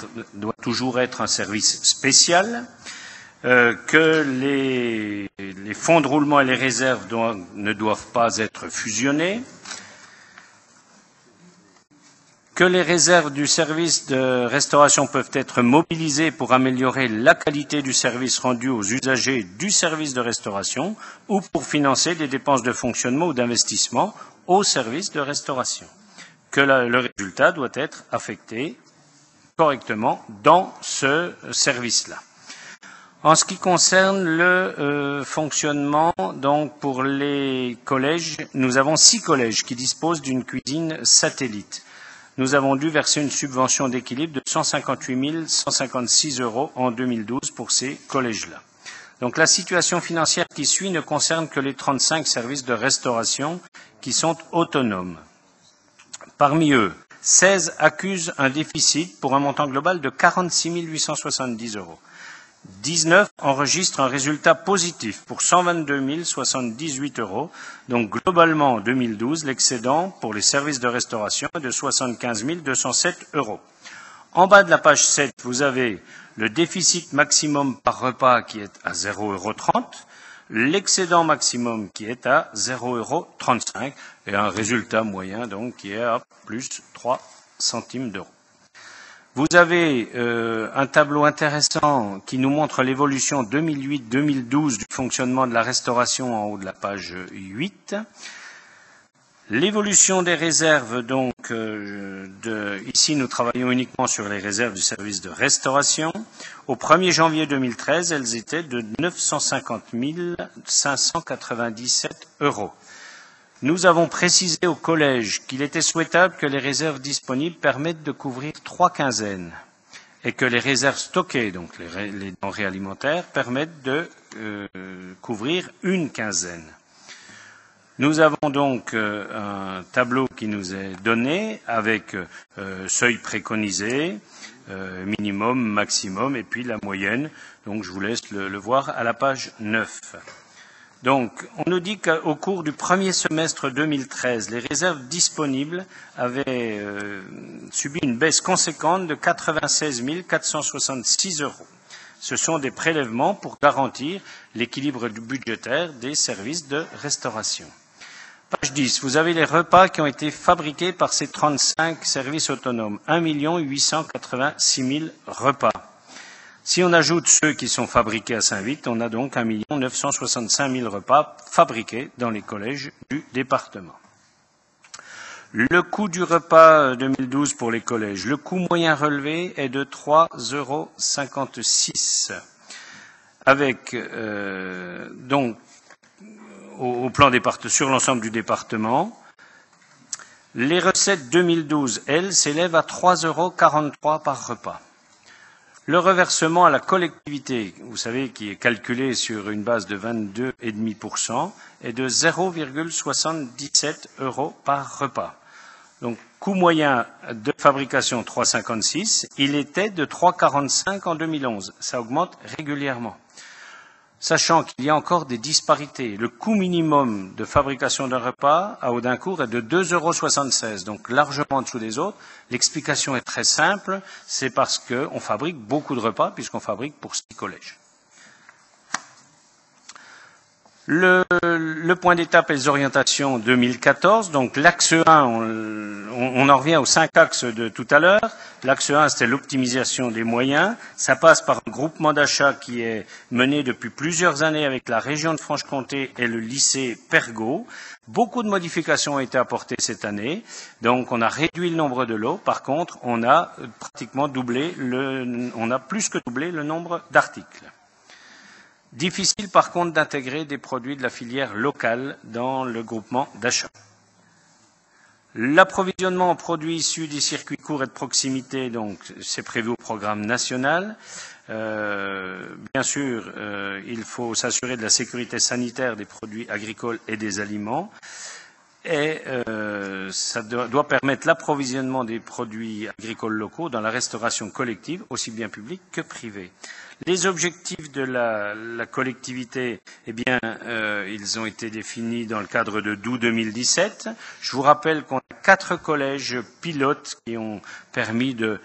toujours être un service spécial, que les fonds de roulement et les réserves ne doivent pas être fusionnés, que les réserves du service de restauration peuvent être mobilisées pour améliorer la qualité du service rendu aux usagers du service de restauration ou pour financer des dépenses de fonctionnement ou d'investissement au service de restauration, que le résultat doit être affecté correctement dans ce service-là. En ce qui concerne le fonctionnement, donc pour les collèges, nous avons 6 collèges qui disposent d'une cuisine satellite. Nous avons dû verser une subvention d'équilibre de 158 156 € en 2012 pour ces collèges-là. Donc la situation financière qui suit ne concerne que les 35 services de restauration qui sont autonomes. Parmi eux, 16 accusent un déficit pour un montant global de 46 870 €. 19 enregistrent un résultat positif pour 122 078 €. Donc globalement, en 2012, l'excédent pour les services de restauration est de 75 207 €. En bas de la page 7, vous avez le déficit maximum par repas qui est à 0,30 €, l'excédent maximum qui est à 0,35 € et un résultat moyen donc qui est à plus 3 centimes d'euros. Vous avez un tableau intéressant qui nous montre l'évolution 2008-2012 du fonctionnement de la restauration en haut de la page 8. L'évolution des réserves, donc, ici nous travaillons uniquement sur les réserves du service de restauration. Au 1er janvier 2013, elles étaient de 950 597 €. Nous avons précisé au collège qu'il était souhaitable que les réserves disponibles permettent de couvrir 3 quinzaines et que les réserves stockées, donc les denrées alimentaires, permettent de couvrir 1 quinzaine. Nous avons donc un tableau qui nous est donné avec seuil préconisé, minimum, maximum et puis la moyenne. Donc je vous laisse le voir à la page 9. Donc, on nous dit qu'au cours du premier semestre 2013, les réserves disponibles avaient subi une baisse conséquente de 96 466 €. Ce sont des prélèvements pour garantir l'équilibre budgétaire des services de restauration. Page 10, vous avez les repas qui ont été fabriqués par ces 35 services autonomes. 1 886 000 repas. Si on ajoute ceux qui sont fabriqués à Saint-Vite, on a donc 1 965 000 repas fabriqués dans les collèges du département. Le coût du repas 2012 pour les collèges, le coût moyen relevé est de 3,56 €. Avec, donc, au plan sur l'ensemble du département, les recettes 2012, elles, s'élèvent à 3,43 € par repas. Le reversement à la collectivité, vous savez, qui est calculé sur une base de 22,5%, est de 0,77 € par repas. Donc, coût moyen de fabrication 3,56, il était de 3,45 en 2011. Ça augmente régulièrement. Sachant qu'il y a encore des disparités. Le coût minimum de fabrication d'un repas à Audincourt est de 2,76 €, donc largement en dessous des autres. L'explication est très simple, c'est parce qu'on fabrique beaucoup de repas, puisqu'on fabrique pour 6 collèges. Le point d'étape et les orientations 2014, donc l'axe 1, on en revient aux 5 axes de tout à l'heure. L'axe 1, c'était l'optimisation des moyens. Ça passe par un groupement d'achat qui est mené depuis plusieurs années avec la région de Franche-Comté et le lycée Pergaud. Beaucoup de modifications ont été apportées cette année. Donc, on a réduit le nombre de lots. Par contre, on a pratiquement on a plus que doublé le nombre d'articles. Difficile, par contre, d'intégrer des produits de la filière locale dans le groupement d'achat. L'approvisionnement en produits issus des circuits courts et de proximité, donc c'est prévu au programme national. Bien sûr, il faut s'assurer de la sécurité sanitaire des produits agricoles et des aliments. Et ça doit permettre l'approvisionnement des produits agricoles locaux dans la restauration collective, aussi bien publique que privée. Les objectifs de la collectivité, eh bien, ils ont été définis dans le cadre de d'août 2017. Je vous rappelle qu'on a 4 collèges pilotes qui ont permis de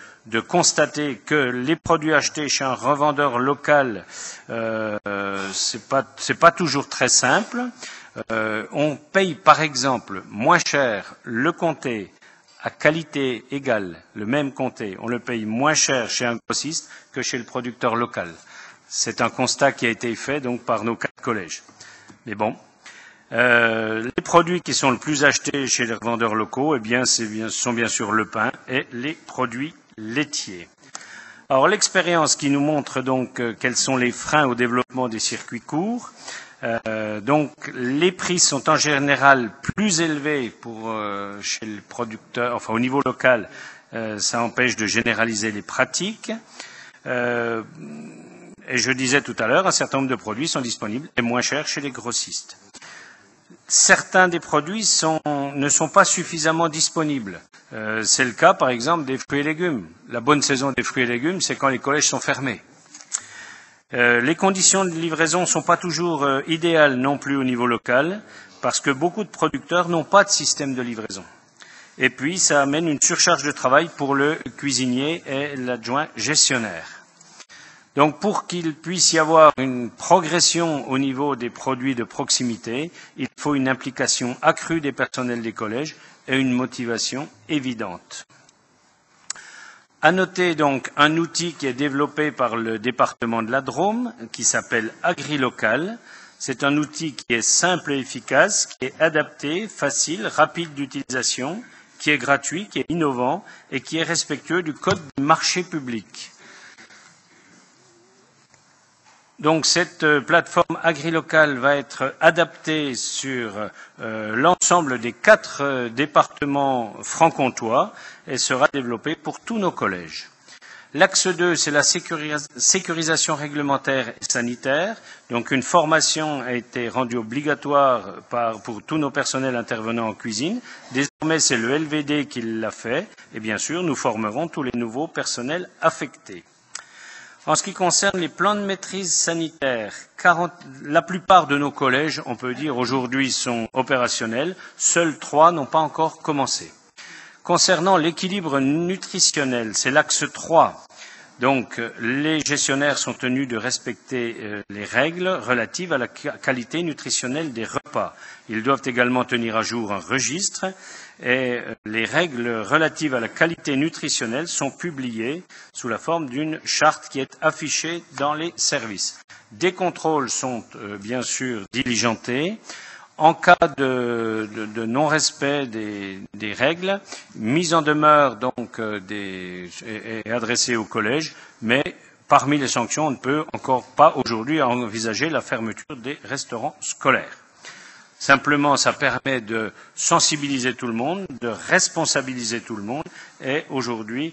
constater que les produits achetés chez un revendeur local, c'est pas toujours très simple. On paye par exemple moins cher le comté à qualité égale, le même comté, on le paye moins cher chez un grossiste que chez le producteur local. C'est un constat qui a été fait donc par nos 4 collèges. Mais bon, les produits qui sont le plus achetés chez les revendeurs locaux, eh bien, sont bien sûr le pain et les produits laitiers. Alors l'expérience qui nous montre donc quels sont les freins au développement des circuits courts. Donc les prix sont en général plus élevés chez le producteur, enfin au niveau local, ça empêche de généraliser les pratiques. Et je disais tout à l'heure, un certain nombre de produits sont disponibles et moins chers chez les grossistes. Certains des produits ne sont pas suffisamment disponibles. C'est le cas par exemple des fruits et légumes. La bonne saison des fruits et légumes, c'est quand les collèges sont fermés. Les conditions de livraison ne sont pas toujours idéales non plus au niveau local, parce que beaucoup de producteurs n'ont pas de système de livraison. Et puis, ça amène une surcharge de travail pour le cuisinier et l'adjoint gestionnaire. Donc, pour qu'il puisse y avoir une progression au niveau des produits de proximité, il faut une implication accrue des personnels des collèges et une motivation évidente. À noter donc un outil qui est développé par le département de la Drôme, qui s'appelle AgriLocal. C'est un outil qui est simple et efficace, qui est adapté, facile, rapide d'utilisation, qui est gratuit, qui est innovant et qui est respectueux du Code du marché public. Donc cette plateforme AgriLocal va être adaptée sur l'ensemble des 4 départements franc-comtois et sera développée pour tous nos collèges. L'axe 2, c'est la sécurisation réglementaire et sanitaire. Donc une formation a été rendue obligatoire pour tous nos personnels intervenant en cuisine. Désormais, c'est le LVD qui l'a fait. Et bien sûr, nous formerons tous les nouveaux personnels affectés. En ce qui concerne les plans de maîtrise sanitaire, la plupart de nos collèges, on peut dire aujourd'hui, sont opérationnels. Seuls 3 n'ont pas encore commencé. Concernant l'équilibre nutritionnel, c'est l'axe 3. Donc, les gestionnaires sont tenus de respecter les règles relatives à la qualité nutritionnelle des repas. Ils doivent également tenir à jour un registre et les règles relatives à la qualité nutritionnelle sont publiées sous la forme d'une charte qui est affichée dans les services. Des contrôles sont bien sûr diligentés. En cas de non-respect des règles, mise en demeure donc est adressée au collège, mais parmi les sanctions, on ne peut encore pas aujourd'hui envisager la fermeture des restaurants scolaires. Simplement, ça permet de sensibiliser tout le monde, de responsabiliser tout le monde, et aujourd'hui,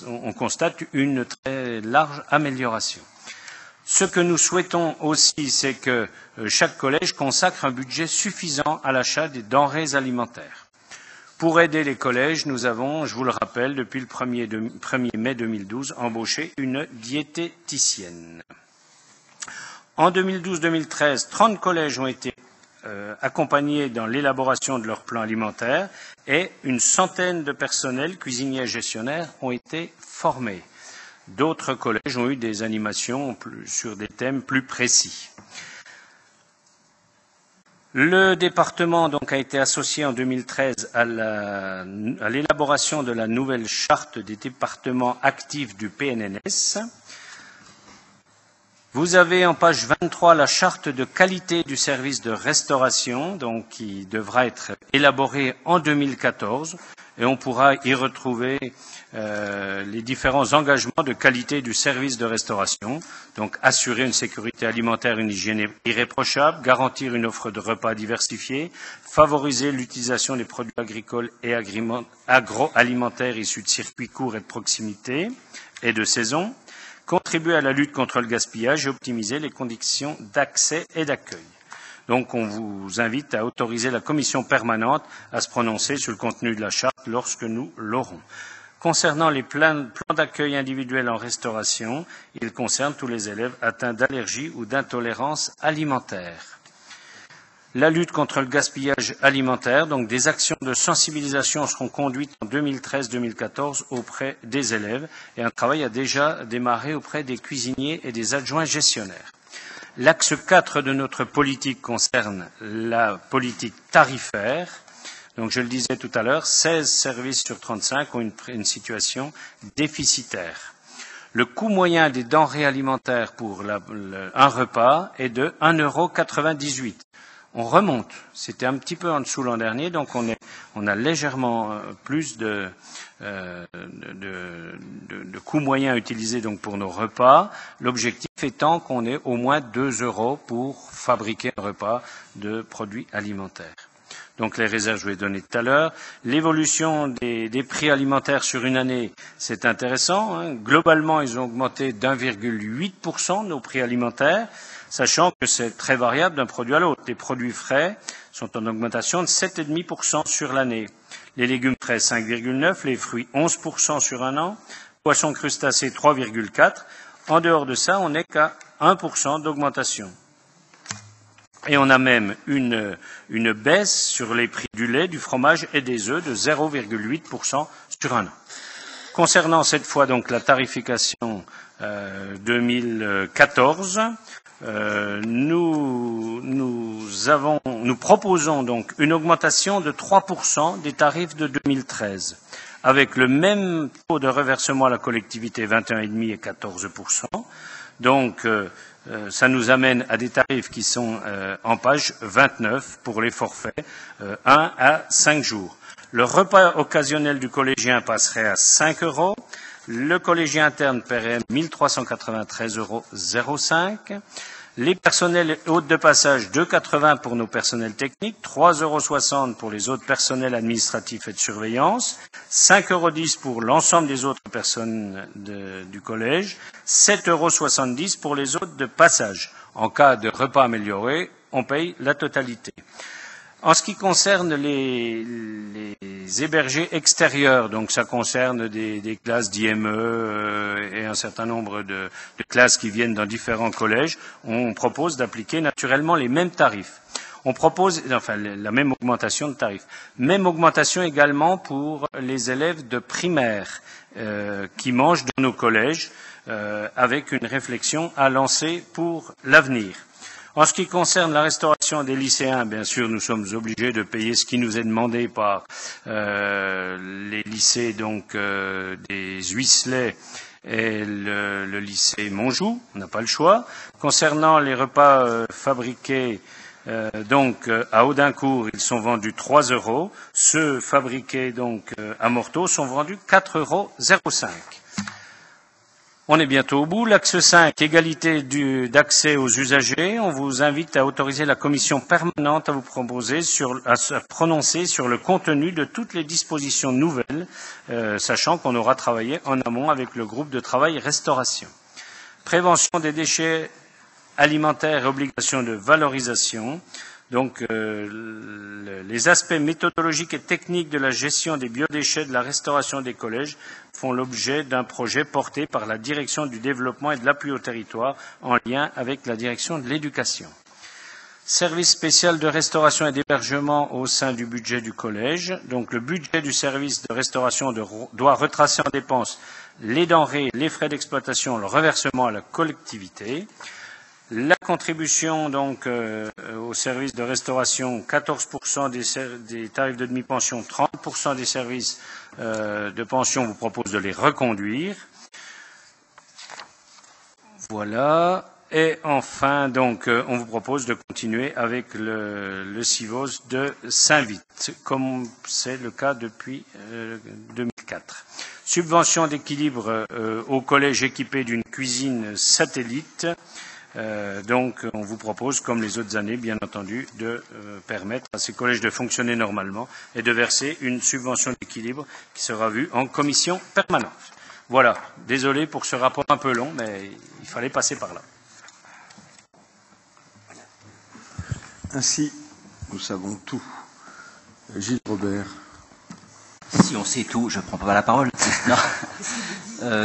on constate une très large amélioration. Ce que nous souhaitons aussi, c'est que chaque collège consacre un budget suffisant à l'achat des denrées alimentaires. Pour aider les collèges, nous avons, je vous le rappelle, depuis le 1er mai 2012, embauché une diététicienne. En 2012-2013, 30 collèges ont été accompagnés dans l'élaboration de leur plan alimentaire et une centaine de personnels, cuisiniers et gestionnaires, ont été formés. D'autres collèges ont eu des animations sur des thèmes plus précis. Le département donc a été associé en 2013 à l'élaboration de la nouvelle charte des départements actifs du PNNS. Vous avez en page 23 la charte de qualité du service de restauration, donc qui devra être élaborée en 2014. et on pourra y retrouver les différents engagements de qualité du service de restauration, donc assurer une sécurité alimentaire, une hygiène irréprochable, garantir une offre de repas diversifiée, favoriser l'utilisation des produits agricoles et agroalimentaires issus de circuits courts et de proximité et de saison, contribuer à la lutte contre le gaspillage et optimiser les conditions d'accès et d'accueil. Donc, on vous invite à autoriser la commission permanente à se prononcer sur le contenu de la charte lorsque nous l'aurons. Concernant les plans d'accueil individuels en restauration, ils concernent tous les élèves atteints d'allergie ou d'intolérance alimentaire. La lutte contre le gaspillage alimentaire, donc des actions de sensibilisation seront conduites en 2013-2014 auprès des élèves et un travail a déjà démarré auprès des cuisiniers et des adjoints gestionnaires. L'axe 4 de notre politique concerne la politique tarifaire. Donc, je le disais tout à l'heure, 16 services sur 35 ont une situation déficitaire. Le coût moyen des denrées alimentaires pour un repas est de 1,98 €. On remonte. C'était un petit peu en dessous l'an dernier, donc on a légèrement plus de coûts moyens utilisés donc pour nos repas. L'objectif étant qu'on ait au moins 2 € pour fabriquer un repas de produits alimentaires. Donc les réserves, je vais donner tout à l'heure. L'évolution des prix alimentaires sur une année, c'est intéressant, hein. Globalement, ils ont augmenté d'1,8% nos prix alimentaires, sachant que c'est très variable d'un produit à l'autre. Les produits frais sont en augmentation de 7,5% sur l'année. Les légumes frais, 5,9%, les fruits, 11% sur un an, poissons crustacés, 3,4%. En dehors de ça, on n'est qu'à 1% d'augmentation. Et on a même une baisse sur les prix du lait, du fromage et des œufs de 0,8% sur un an. Concernant cette fois donc la tarification 2014, nous proposons donc une augmentation de 3% des tarifs de 2013, avec le même taux de reversement à la collectivité 21,5% et 14%. Donc ça nous amène à des tarifs qui sont en page 29 pour les forfaits 1 à 5 jours. Le repas occasionnel du collégien passerait à 5 €. Le collégien interne paierait 1 393,05 €. Les personnels hôtes de passage, 2,80 € pour nos personnels techniques, 3,60 € pour les autres personnels administratifs et de surveillance, 5,10 € pour l'ensemble des autres personnes du collège, 7,70 € pour les hôtes de passage. En cas de repas amélioré, on paye la totalité. En ce qui concerne les hébergés extérieurs, donc ça concerne des classes d'IME et un certain nombre de classes qui viennent dans différents collèges, on propose d'appliquer naturellement les mêmes tarifs. On propose la même augmentation de tarifs. Même augmentation également pour les élèves de primaire qui mangent dans nos collèges avec une réflexion à lancer pour l'avenir. En ce qui concerne la restauration des lycéens, bien sûr, nous sommes obligés de payer ce qui nous est demandé par les lycées donc des Huisselets et le lycée Montjoux. On n'a pas le choix. Concernant les repas fabriqués donc à Audincourt, ils sont vendus 3 €. Ceux fabriqués donc à Morteau sont vendus 4,05 €. On est bientôt au bout. L'axe 5, égalité d'accès aux usagers. On vous invite à autoriser la commission permanente à se prononcer sur le contenu de toutes les dispositions nouvelles, sachant qu'on aura travaillé en amont avec le groupe de travail restauration. Prévention des déchets alimentaires et obligation de valorisation. Donc, les aspects méthodologiques et techniques de la gestion des biodéchets de la restauration des collèges font l'objet d'un projet porté par la Direction du développement et de l'appui au territoire en lien avec la Direction de l'éducation. Service spécial de restauration et d'hébergement au sein du budget du collège. Donc, le budget du service de restauration doit retracer en dépenses les denrées, les frais d'exploitation, le reversement à la collectivité. La contribution donc au service de restauration, 14% des tarifs de demi-pension, 30% des services de pension, vous propose de les reconduire. Voilà. Et enfin, donc, on vous propose de continuer avec le CIVOS de Saint-Vite, comme c'est le cas depuis 2004. Subvention d'équilibre au collège équipé d'une cuisine satellite. Donc, on vous propose, comme les autres années, bien entendu, de permettre à ces collèges de fonctionner normalement et de verser une subvention d'équilibre qui sera vue en commission permanente. Voilà. Désolé pour ce rapport un peu long, mais il fallait passer par là. Ainsi, nous savons tout. Gilles Robert. Si on sait tout, je ne prends pas la parole.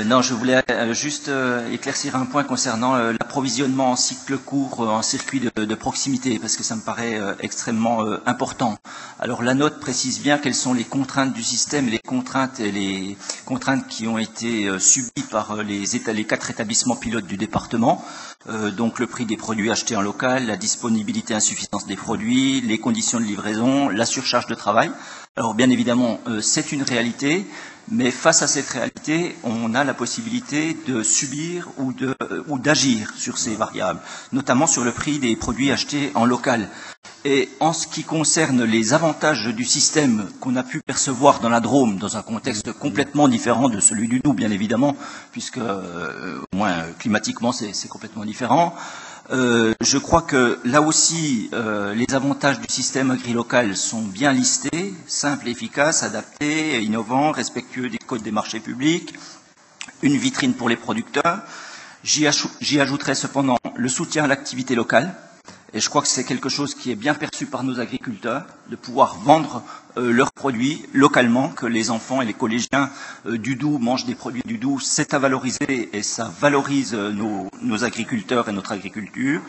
Non, je voulais juste éclaircir un point concernant l'approvisionnement en cycle court, en circuit de proximité, parce que ça me paraît extrêmement important. Alors la note précise bien quelles sont les contraintes du système, les contraintes qui ont été subies par les 4 établissements pilotes du département. Donc le prix des produits achetés en local, la disponibilité insuffisante des produits, les conditions de livraison, la surcharge de travail. Alors bien évidemment, c'est une réalité, mais face à cette réalité, on a la possibilité de subir ou d'agir sur ces variables, notamment sur le prix des produits achetés en local. Et en ce qui concerne les avantages du système qu'on a pu percevoir dans la Drôme, dans un contexte complètement différent de celui du Doubs, bien évidemment, puisque au moins climatiquement c'est complètement différent, je crois que là aussi, les avantages du système agri-local sont bien listés, simples, efficaces, adaptés, innovants, respectueux des codes des marchés publics, une vitrine pour les producteurs. J'y ajouterai cependant le soutien à l'activité locale. Et je crois que c'est quelque chose qui est bien perçu par nos agriculteurs, de pouvoir vendre leurs produits localement, que les enfants et les collégiens du Doubs mangent des produits du Doubs, c'est à valoriser et ça valorise nos agriculteurs et notre agriculture.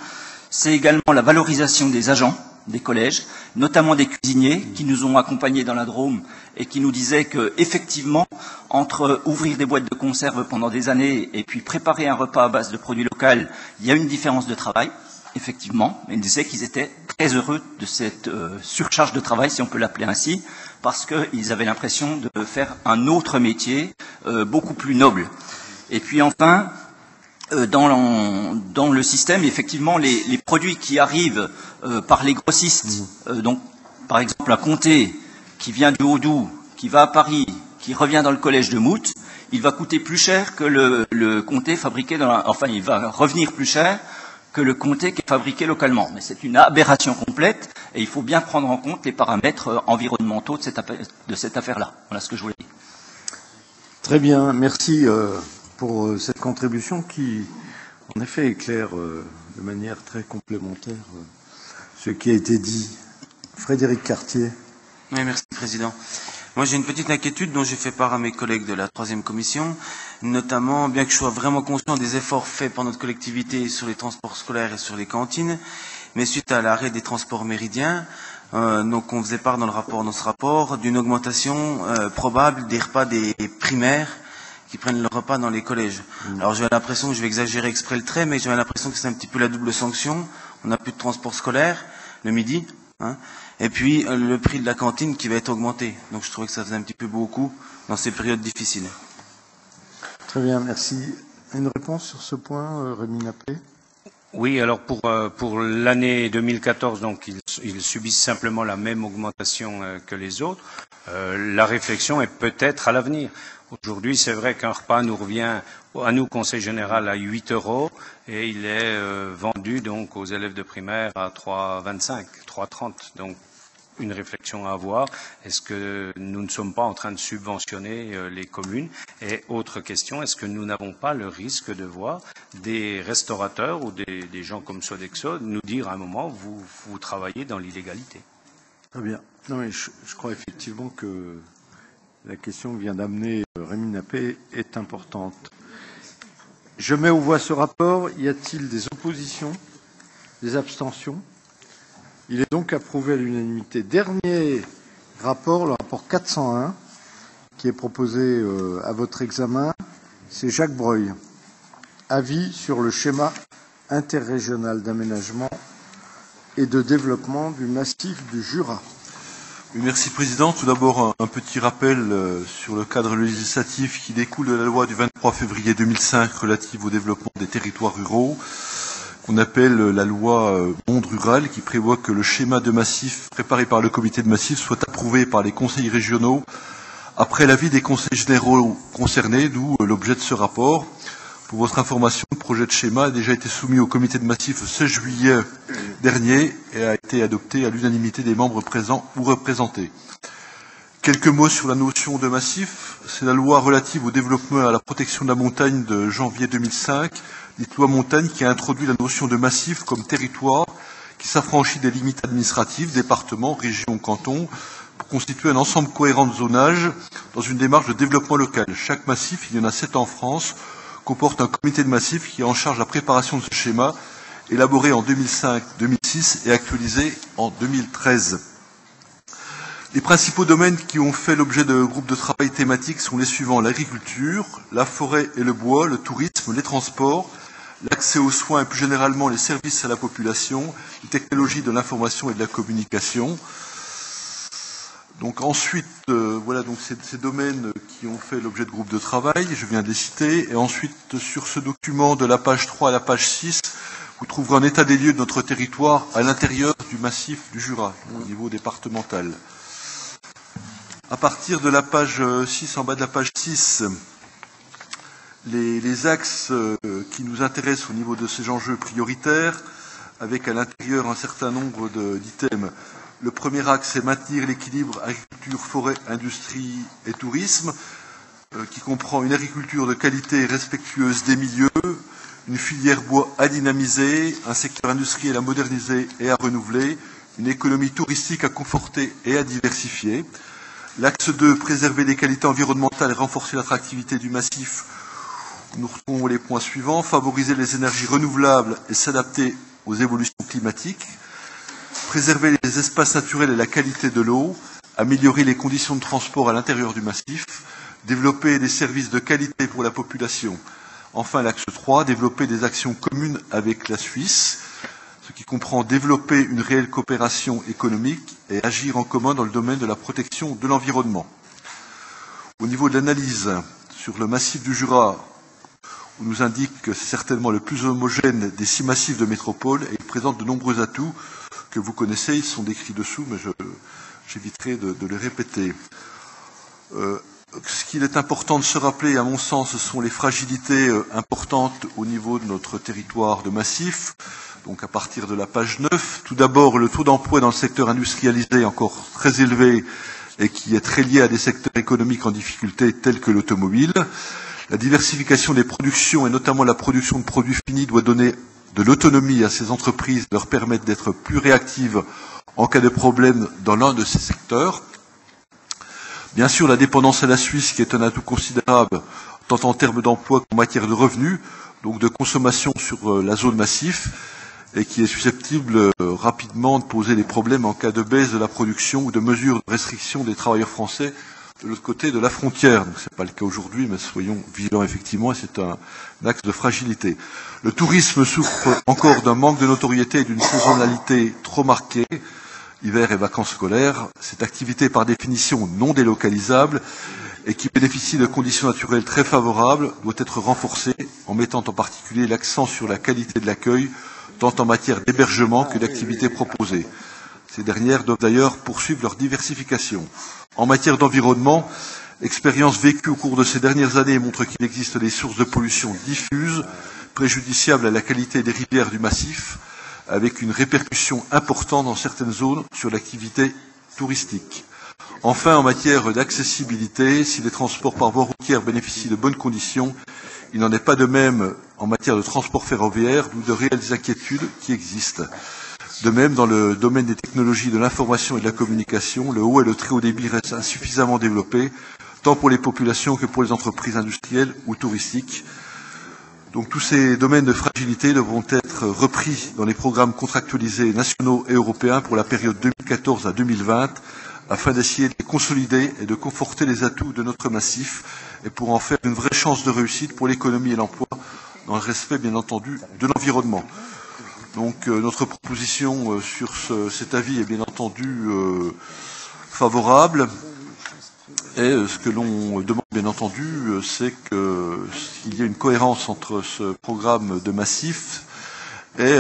C'est également la valorisation des agents des collèges, notamment des cuisiniers qui nous ont accompagnés dans la Drôme et qui nous disaient que, effectivement, entre ouvrir des boîtes de conserve pendant des années et puis préparer un repas à base de produits locaux, il y a une différence de travail. Effectivement, ils disaient qu'ils étaient très heureux de cette surcharge de travail, si on peut l'appeler ainsi, parce qu'ils avaient l'impression de faire un autre métier beaucoup plus noble. Et puis enfin, dans le système, effectivement, les produits qui arrivent par les grossistes, donc par exemple un comté qui vient du Haut-Doubs, qui va à Paris, qui revient dans le collège de Mout, il va coûter plus cher que le comté fabriqué il va revenir plus cher que le comté qui est fabriqué localement. Mais c'est une aberration complète et il faut bien prendre en compte les paramètres environnementaux de cette affaire-là. Voilà ce que je voulais dire. Très bien, merci pour cette contribution qui, en effet, éclaire de manière très complémentaire ce qui a été dit. Frédéric Cartier. Oui, merci, Président. Moi, j'ai une petite inquiétude dont j'ai fait part à mes collègues de la 3e commission, notamment, bien que je sois vraiment conscient des efforts faits par notre collectivité sur les transports scolaires et sur les cantines, mais suite à l'arrêt des transports méridiens, donc on faisait part dans ce rapport, d'une augmentation probable des repas des primaires qui prennent leur repas dans les collèges. Alors j'avais l'impression, je vais exagérer exprès le trait, mais j'avais l'impression que c'est un petit peu la double sanction. On n'a plus de transport scolaire le midi, et puis le prix de la cantine qui va être augmenté. Donc je trouvais que ça faisait un petit peu beaucoup dans ces périodes difficiles. Très bien, merci. Une réponse sur ce point, Rémi Nappé? Oui, alors pour l'année 2014, donc ils subissent simplement la même augmentation que les autres. La réflexion est peut-être à l'avenir. Aujourd'hui, c'est vrai qu'un repas nous revient, à nous, Conseil général, à 8 € et il est vendu donc aux élèves de primaire à 3,25, 3,30. Donc, une réflexion à avoir. Est-ce que nous ne sommes pas en train de subventionner les communes? Et autre question, est-ce que nous n'avons pas le risque de voir des restaurateurs ou des gens comme Sodexo nous dire à un moment, vous travaillez dans l'illégalité? Très bien. Non, mais je crois effectivement que la question que vient d'amener Rémi Nappé est importante. Je mets aux voix ce rapport. Y a-t-il des oppositions, des abstentions? Il est donc approuvé à l'unanimité. Dernier rapport, le rapport 401, qui est proposé à votre examen, c'est Jacques Breuil. Avis sur le schéma interrégional d'aménagement et de développement du massif du Jura. Merci Président. Tout d'abord, un petit rappel sur le cadre législatif qui découle de la loi du 23 février 2005 relative au développement des territoires ruraux. qu'on appelle la loi Monde Rural, qui prévoit que le schéma de massif préparé par le comité de massif soit approuvé par les conseils régionaux après l'avis des conseils généraux concernés, d'où l'objet de ce rapport. Pour votre information, le projet de schéma a déjà été soumis au comité de massif le 16 juillet dernier et a été adopté à l'unanimité des membres présents ou représentés. Quelques mots sur la notion de massif. C'est la loi relative au développement et à la protection de la montagne de janvier 2005, dite loi montagne, qui a introduit la notion de massif comme territoire qui s'affranchit des limites administratives, départements, régions, cantons, pour constituer un ensemble cohérent de zonage dans une démarche de développement local. Chaque massif, il y en a 7 en France, comporte un comité de massif qui est en charge de la préparation de ce schéma, élaboré en 2005-2006 et actualisé en 2013. Les principaux domaines qui ont fait l'objet de groupes de travail thématiques sont les suivants: l'agriculture, la forêt et le bois, le tourisme, les transports, l'accès aux soins et plus généralement les services à la population, les technologies de l'information et de la communication. Donc ensuite, voilà donc ces domaines qui ont fait l'objet de groupes de travail, je viens de les citer. Et ensuite, sur ce document de la page 3 à la page 6, vous trouverez un état des lieux de notre territoire à l'intérieur du massif du Jura, au niveau départemental. À partir de la page 6, en bas de la page 6, les axes qui nous intéressent au niveau de ces enjeux prioritaires, avec à l'intérieur un certain nombre d'items. Le premier axe, c'est maintenir l'équilibre agriculture, forêt, industrie et tourisme, qui comprend une agriculture de qualité respectueuse des milieux, une filière bois à dynamiser, un secteur industriel à moderniser et à renouveler, une économie touristique à conforter et à diversifier. L'axe 2, préserver les qualités environnementales et renforcer l'attractivité du massif. Nous retrouvons les points suivants: favoriser les énergies renouvelables et s'adapter aux évolutions climatiques, préserver les espaces naturels et la qualité de l'eau, améliorer les conditions de transport à l'intérieur du massif, développer des services de qualité pour la population. Enfin, l'axe 3, développer des actions communes avec la Suisse, ce qui comprend développer une réelle coopération économique et agir en commun dans le domaine de la protection de l'environnement. Au niveau de l'analyse sur le massif du Jura, on nous indique que c'est certainement le plus homogène des 6 massifs de métropole et il présente de nombreux atouts que vous connaissez, ils sont décrits dessous, mais j'éviterai de les répéter. Ce qu'il est important de se rappeler, à mon sens, ce sont les fragilités importantes au niveau de notre territoire de massif. Donc à partir de la page 9, tout d'abord le taux d'emploi dans le secteur industrialisé encore très élevé et qui est très lié à des secteurs économiques en difficulté tels que l'automobile. La diversification des productions et notamment la production de produits finis doit donner de l'autonomie à ces entreprises, leur permettre d'être plus réactives en cas de problème dans l'un de ces secteurs. Bien sûr, la dépendance à la Suisse, qui est un atout considérable, tant en termes d'emploi qu'en matière de revenus, donc de consommation sur la zone massif, et qui est susceptible rapidement de poser des problèmes en cas de baisse de la production ou de mesures de restriction des travailleurs français de l'autre côté de la frontière. Donc ce n'est pas le cas aujourd'hui, mais soyons vigilants effectivement, et c'est un axe de fragilité. Le tourisme souffre encore d'un manque de notoriété et d'une saisonnalité trop marquée, hiver et vacances scolaires. Cette activité par définition non délocalisable et qui bénéficie de conditions naturelles très favorables doit être renforcée en mettant en particulier l'accent sur la qualité de l'accueil, tant en matière d'hébergement que d'activités proposées. Ces dernières doivent d'ailleurs poursuivre leur diversification. En matière d'environnement, l'expérience vécue au cours de ces dernières années montre qu'il existe des sources de pollution diffuses, préjudiciables à la qualité des rivières du massif, avec une répercussion importante dans certaines zones sur l'activité touristique. Enfin, en matière d'accessibilité, si les transports par voie routière bénéficient de bonnes conditions, il n'en est pas de même en matière de transport ferroviaire, d'où de réelles inquiétudes qui existent. De même, dans le domaine des technologies de l'information et de la communication, le haut et le très haut débit restent insuffisamment développés, tant pour les populations que pour les entreprises industrielles ou touristiques. Donc tous ces domaines de fragilité devront être repris dans les programmes contractualisés nationaux et européens pour la période 2014 à 2020, afin d'essayer de les consolider et de conforter les atouts de notre massif et pour en faire une vraie chance de réussite pour l'économie et l'emploi, dans le respect bien entendu de l'environnement. Donc notre proposition sur cet avis est bien entendu favorable. Et ce que l'on demande bien entendu, c'est qu'il y ait une cohérence entre ce programme de massif et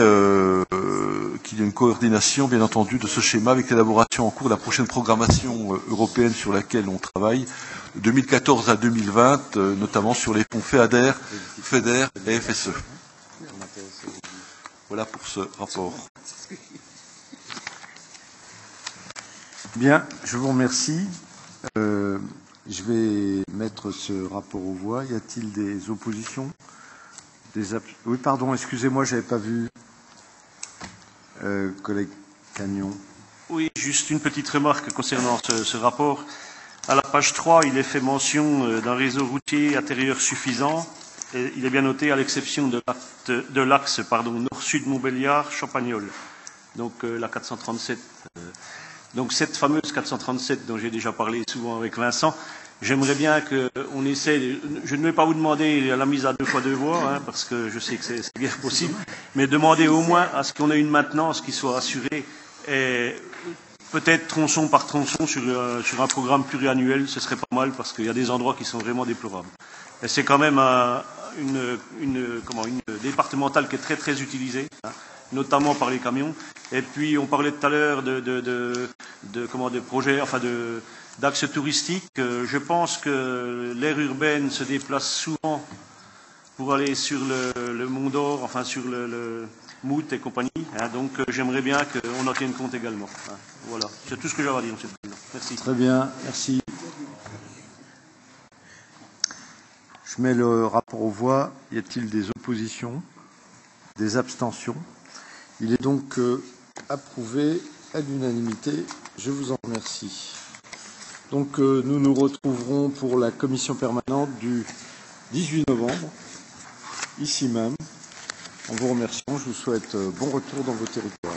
qu'il y ait une coordination, bien entendu, de ce schéma avec l'élaboration en cours de la prochaine programmation européenne sur laquelle on travaille, de 2014 à 2020, notamment sur les fonds FEADER, FEDER et FSE. Voilà pour ce rapport. Bien, je vous remercie. Je vais mettre ce rapport aux voix. Y a-t-il des oppositions? Oui, pardon, excusez-moi, je n'avais pas vu. Collègue Cagnon. Oui, juste une petite remarque concernant ce rapport. À la page 3, il est fait mention d'un réseau routier intérieur suffisant. Et il est bien noté à l'exception de l'axe nord-sud Montbéliard-Champagnole. Donc la 437. Donc cette fameuse 437 dont j'ai déjà parlé souvent avec Vincent, j'aimerais bien qu'on essaie, je ne vais pas vous demander la mise à 2 fois 2 voies, hein, parce que je sais que c'est guère possible, mais demander au moins à ce qu'on ait une maintenance qui soit assurée, et peut-être tronçon par tronçon sur un programme pluriannuel, ce serait pas mal, parce qu'il y a des endroits qui sont vraiment déplorables. Et c'est quand même une départementale qui est très très utilisée, hein, notamment par les camions. Et puis on parlait tout à l'heure de projets, enfin d'axes touristiques. Je pense que l'aire urbaine se déplace souvent pour aller sur le Mont d'Or, enfin sur le Mout et compagnie. Hein, donc j'aimerais bien qu'on en tienne compte également. Hein, voilà, c'est tout ce que j'avais à dire, Monsieur le Président. Merci. Très bien, merci. Je mets le rapport aux voix. Y a-t-il des oppositions? Des abstentions? Il est donc approuvé à l'unanimité. Je vous en remercie. Donc nous nous retrouverons pour la commission permanente du 18 novembre, ici même. En vous remerciant, je vous souhaite bon retour dans vos territoires.